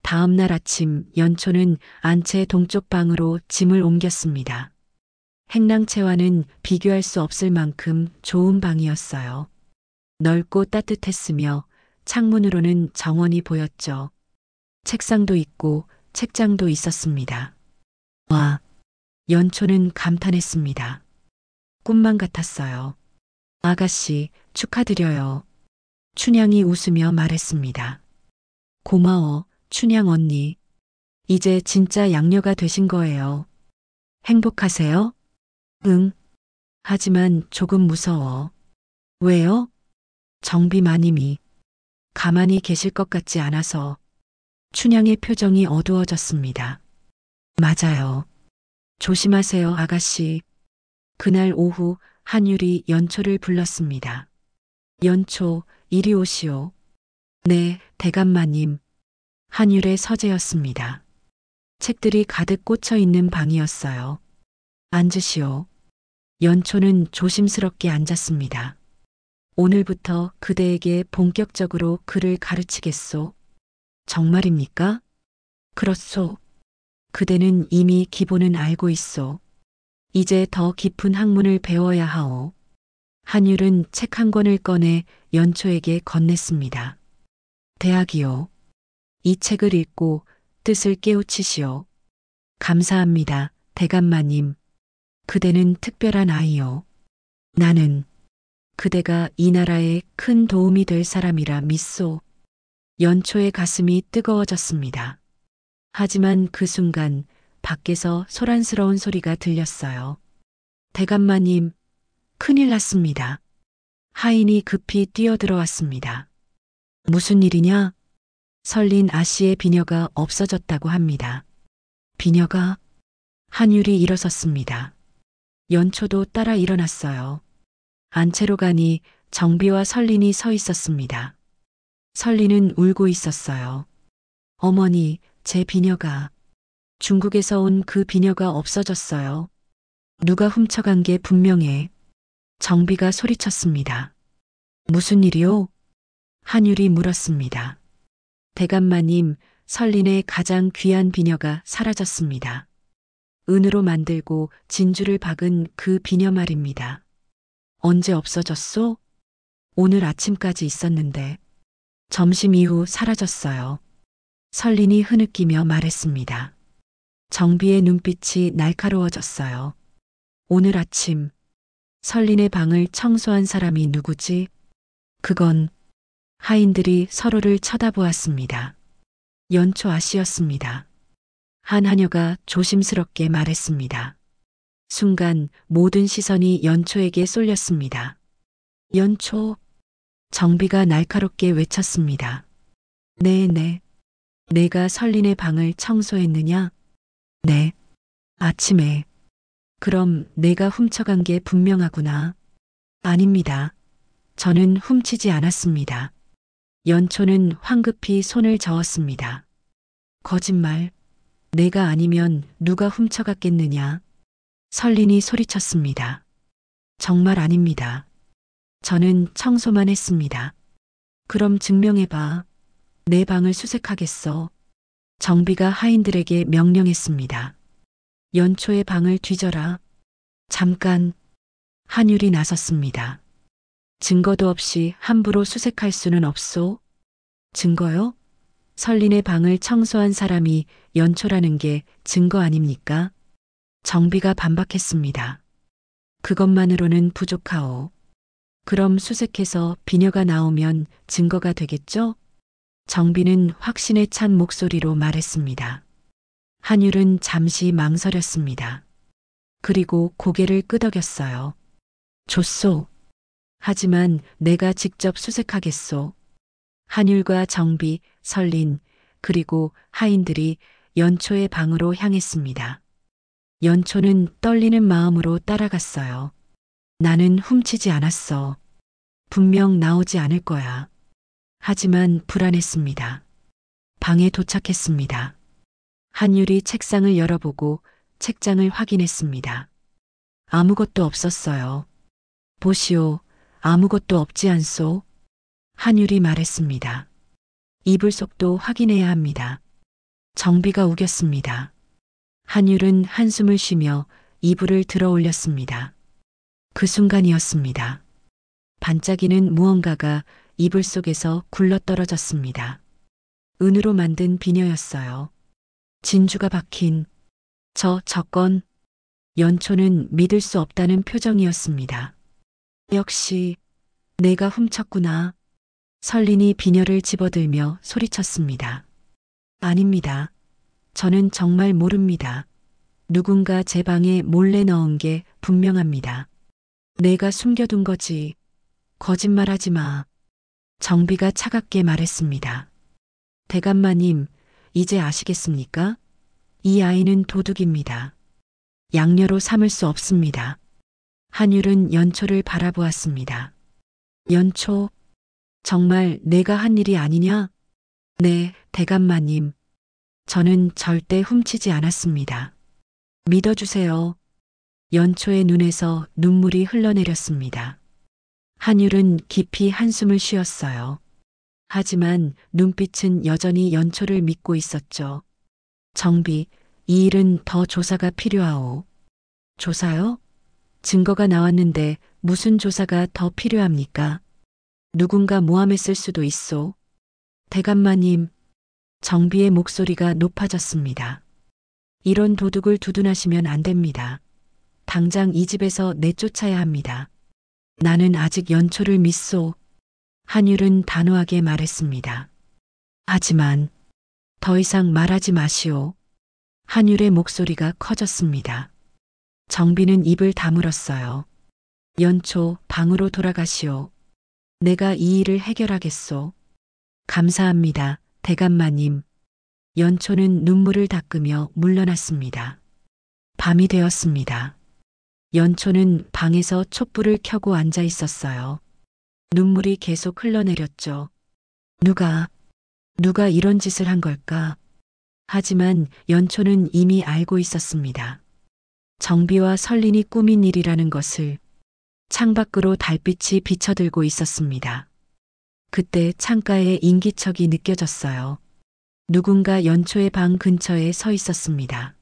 다음 날 아침 연초는 안채 동쪽 방으로 짐을 옮겼습니다. 행랑채와는 비교할 수 없을 만큼 좋은 방이었어요. 넓고 따뜻했으며 창문으로는 정원이 보였죠. 책상도 있고 책장도 있었습니다. 와, 연초는 감탄했습니다. 꿈만 같았어요. 아가씨, 축하드려요. 춘향이 웃으며 말했습니다. 고마워, 춘향 언니. 이제 진짜 양녀가 되신 거예요. 행복하세요? 응. 하지만 조금 무서워. 왜요? 정비 마님이 가만히 계실 것 같지 않아서. 춘향의 표정이 어두워졌습니다. 맞아요. 조심하세요, 아가씨. 그날 오후 한율이 연초를 불렀습니다. 연초, 이리 오시오. 네, 대감마님. 한율의 서재였습니다. 책들이 가득 꽂혀 있는 방이었어요. 앉으시오. 연초는 조심스럽게 앉았습니다. 오늘부터 그대에게 본격적으로 글을 가르치겠소. 정말입니까? 그렇소. 그대는 이미 기본은 알고 있소. 이제 더 깊은 학문을 배워야 하오. 한율은 책 한 권을 꺼내 연초에게 건넸습니다. 대학이요. 이 책을 읽고 뜻을 깨우치시오. 감사합니다, 대감마님. 그대는 특별한 아이요. 나는 그대가 이 나라에 큰 도움이 될 사람이라 믿소. 연초의 가슴이 뜨거워졌습니다. 하지만 그 순간 밖에서 소란스러운 소리가 들렸어요. 대감마님, 큰일 났습니다. 하인이 급히 뛰어들어왔습니다. 무슨 일이냐? 설린 아씨의 비녀가 없어졌다고 합니다. 비녀가? 한율이 일어섰습니다. 연초도 따라 일어났어요. 안채로 가니 정비와 설린이 서 있었습니다. 설린은 울고 있었어요. 어머니, 제 비녀가, 중국에서 온 그 비녀가 없어졌어요. 누가 훔쳐간 게 분명해. 정비가 소리쳤습니다. 무슨 일이요? 한율이 물었습니다. 대감마님, 설린의 가장 귀한 비녀가 사라졌습니다. 은으로 만들고 진주를 박은 그 비녀 말입니다. 언제 없어졌소? 오늘 아침까지 있었는데 점심 이후 사라졌어요. 설린이 흐느끼며 말했습니다. 정비의 눈빛이 날카로워졌어요. 오늘 아침 설린의 방을 청소한 사람이 누구지? 그건 하인들이 서로를 쳐다보았습니다. 연초 아씨였습니다. 한 하녀가 조심스럽게 말했습니다. 순간 모든 시선이 연초에게 쏠렸습니다. 연초, 정비가 날카롭게 외쳤습니다. 네. 내가 설린의 방을 청소했느냐? 네. 아침에. 그럼 내가 훔쳐간 게 분명하구나. 아닙니다. 저는 훔치지 않았습니다. 연초는 황급히 손을 저었습니다. 거짓말. 내가 아니면 누가 훔쳐갔겠느냐? 설린이 소리쳤습니다. 정말 아닙니다. 저는 청소만 했습니다. 그럼 증명해봐. 내 방을 수색하겠어. 정비가 하인들에게 명령했습니다. 연초의 방을 뒤져라. 잠깐. 한율이 나섰습니다. 증거도 없이 함부로 수색할 수는 없소. 증거요? 설린의 방을 청소한 사람이 연초라는 게 증거 아닙니까? 정비가 반박했습니다. 그것만으로는 부족하오. 그럼 수색해서 비녀가 나오면 증거가 되겠죠? 정비는 확신에 찬 목소리로 말했습니다. 한율은 잠시 망설였습니다. 그리고 고개를 끄덕였어요. 좋소. 하지만 내가 직접 수색하겠소. 한율과 정비, 설린, 그리고 하인들이 연초의 방으로 향했습니다. 연초는 떨리는 마음으로 따라갔어요. 나는 훔치지 않았어. 분명 나오지 않을 거야. 하지만 불안했습니다. 방에 도착했습니다. 한율이 책상을 열어보고 책장을 확인했습니다. 아무것도 없었어요. 보시오, 아무것도 없지 않소? 한율이 말했습니다. 이불 속도 확인해야 합니다. 정비가 우겼습니다. 한율은 한숨을 쉬며 이불을 들어 올렸습니다. 그 순간이었습니다. 반짝이는 무언가가 이불 속에서 굴러떨어졌습니다. 은으로 만든 비녀였어요. 진주가 박힌 저 건. 연초는 믿을 수 없다는 표정이었습니다. 역시 내가 훔쳤구나. 설린이 비녀를 집어들며 소리쳤습니다. 아닙니다. 저는 정말 모릅니다. 누군가 제 방에 몰래 넣은 게 분명합니다. 내가 숨겨둔 거지. 거짓말하지 마. 정비가 차갑게 말했습니다. 대감마님, 이제 아시겠습니까? 이 아이는 도둑입니다. 양녀로 삼을 수 없습니다. 한율은 연초를 바라보았습니다. 연초, 정말 내가 한 일이 아니냐? 네, 대감마님. 저는 절대 훔치지 않았습니다. 믿어주세요. 연초의 눈에서 눈물이 흘러내렸습니다. 한율은 깊이 한숨을 쉬었어요. 하지만 눈빛은 여전히 연초를 믿고 있었죠. 정비, 이 일은 더 조사가 필요하오. 조사요? 증거가 나왔는데 무슨 조사가 더 필요합니까? 누군가 모함했을 수도 있소. 대감마님, 정비의 목소리가 높아졌습니다. 이런 도둑을 두둔하시면 안 됩니다. 당장 이 집에서 내쫓아야 합니다. 나는 아직 연초를 믿소. 한율은 단호하게 말했습니다. 하지만 더 이상 말하지 마시오. 한율의 목소리가 커졌습니다. 정비는 입을 다물었어요. 연초, 방으로 돌아가시오. 내가 이 일을 해결하겠소. 감사합니다, 대감마님. 연초는 눈물을 닦으며 물러났습니다. 밤이 되었습니다. 연초는 방에서 촛불을 켜고 앉아 있었어요. 눈물이 계속 흘러내렸죠. 누가 이런 짓을 한 걸까? 하지만 연초는 이미 알고 있었습니다. 정비와 설린이 꾸민 일이라는 것을. 창밖으로 달빛이 비쳐들고 있었습니다. 그때 창가에 인기척이 느껴졌어요. 누군가 연초의 방 근처에 서 있었습니다.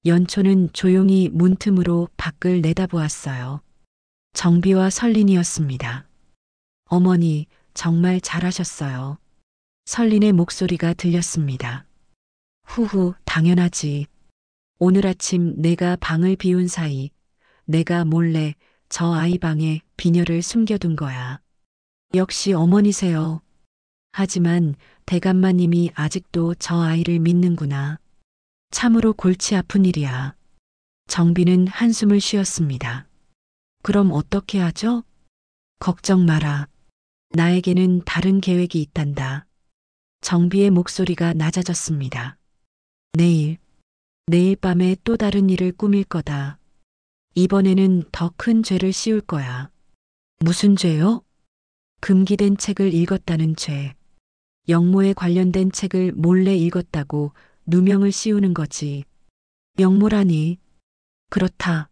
연초는 조용히 문틈으로 밖을 내다보았어요. 정비와 설린이었습니다. 어머니, 정말 잘하셨어요. 설린의 목소리가 들렸습니다. 후후, 당연하지. 오늘 아침 내가 방을 비운 사이 내가 몰래 저 아이 방에 비녀를 숨겨둔 거야. 역시 어머니세요. 하지만 대감마님이 아직도 저 아이를 믿는구나. 참으로 골치 아픈 일이야. 정비는 한숨을 쉬었습니다. 그럼 어떻게 하죠? 걱정 마라. 나에게는 다른 계획이 있단다. 정비의 목소리가 낮아졌습니다. 내일 밤에 또 다른 일을 꾸밀 거다. 이번에는 더 큰 죄를 씌울 거야. 무슨 죄요? 금기된 책을 읽었다는 죄. 영모에 관련된 책을 몰래 읽었다고 누명을 씌우는 거지. 영모라니. 그렇다.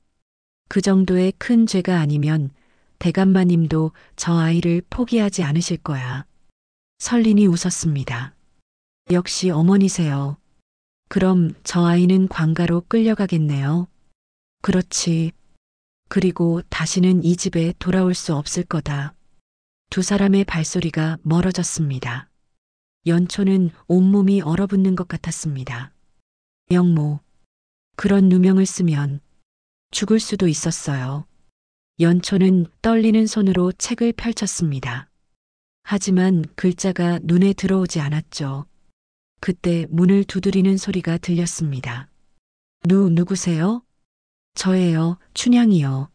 그 정도의 큰 죄가 아니면 대감마님도 저 아이를 포기하지 않으실 거야. 설린이 웃었습니다. 역시 어머니세요. 그럼 저 아이는 관가로 끌려가겠네요. 그렇지. 그리고 다시는 이 집에 돌아올 수 없을 거다. 두 사람의 발소리가 멀어졌습니다. 연초는 온몸이 얼어붙는 것 같았습니다. 영모. 그런 누명을 쓰면 죽을 수도 있었어요. 연초는 떨리는 손으로 책을 펼쳤습니다. 하지만 글자가 눈에 들어오지 않았죠. 그때 문을 두드리는 소리가 들렸습니다. 누구세요? 저예요, 춘향이요.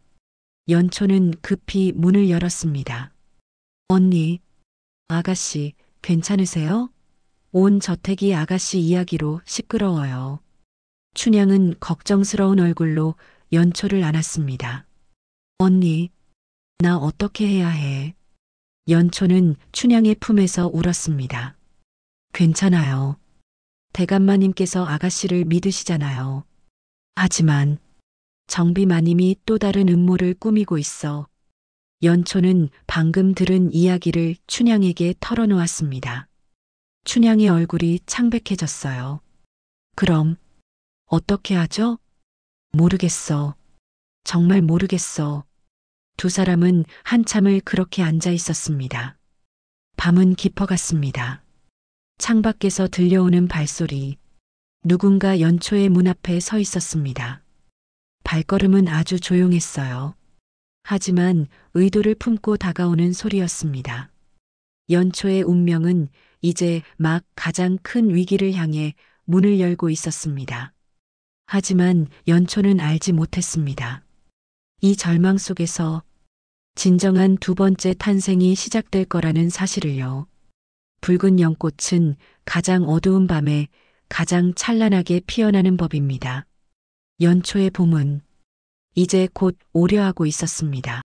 연초는 급히 문을 열었습니다. 언니, 아가씨, 괜찮으세요? 온 저택이 아가씨 이야기로 시끄러워요. 춘향은 걱정스러운 얼굴로 연초를 안았습니다. 언니, 나 어떻게 해야 해? 연초는 춘향의 품에서 울었습니다. 괜찮아요. 대감마님께서 아가씨를 믿으시잖아요. 하지만 정비마님이 또 다른 음모를 꾸미고 있어. 연초는 방금 들은 이야기를 춘향에게 털어놓았습니다. 춘향의 얼굴이 창백해졌어요. 그럼 어떻게 하죠? 모르겠어. 정말 모르겠어. 두 사람은 한참을 그렇게 앉아 있었습니다. 밤은 깊어갔습니다. 창밖에서 들려오는 발소리. 누군가 연초의 문 앞에 서 있었습니다. 발걸음은 아주 조용했어요. 하지만 의도를 품고 다가오는 소리였습니다. 연초의 운명은 이제 막 가장 큰 위기를 향해 문을 열고 있었습니다. 하지만 연초는 알지 못했습니다. 이 절망 속에서 진정한 두 번째 탄생이 시작될 거라는 사실을요. 붉은 연꽃은 가장 어두운 밤에 가장 찬란하게 피어나는 법입니다. 연초의 봄은 이제 곧 오려하고 있었습니다.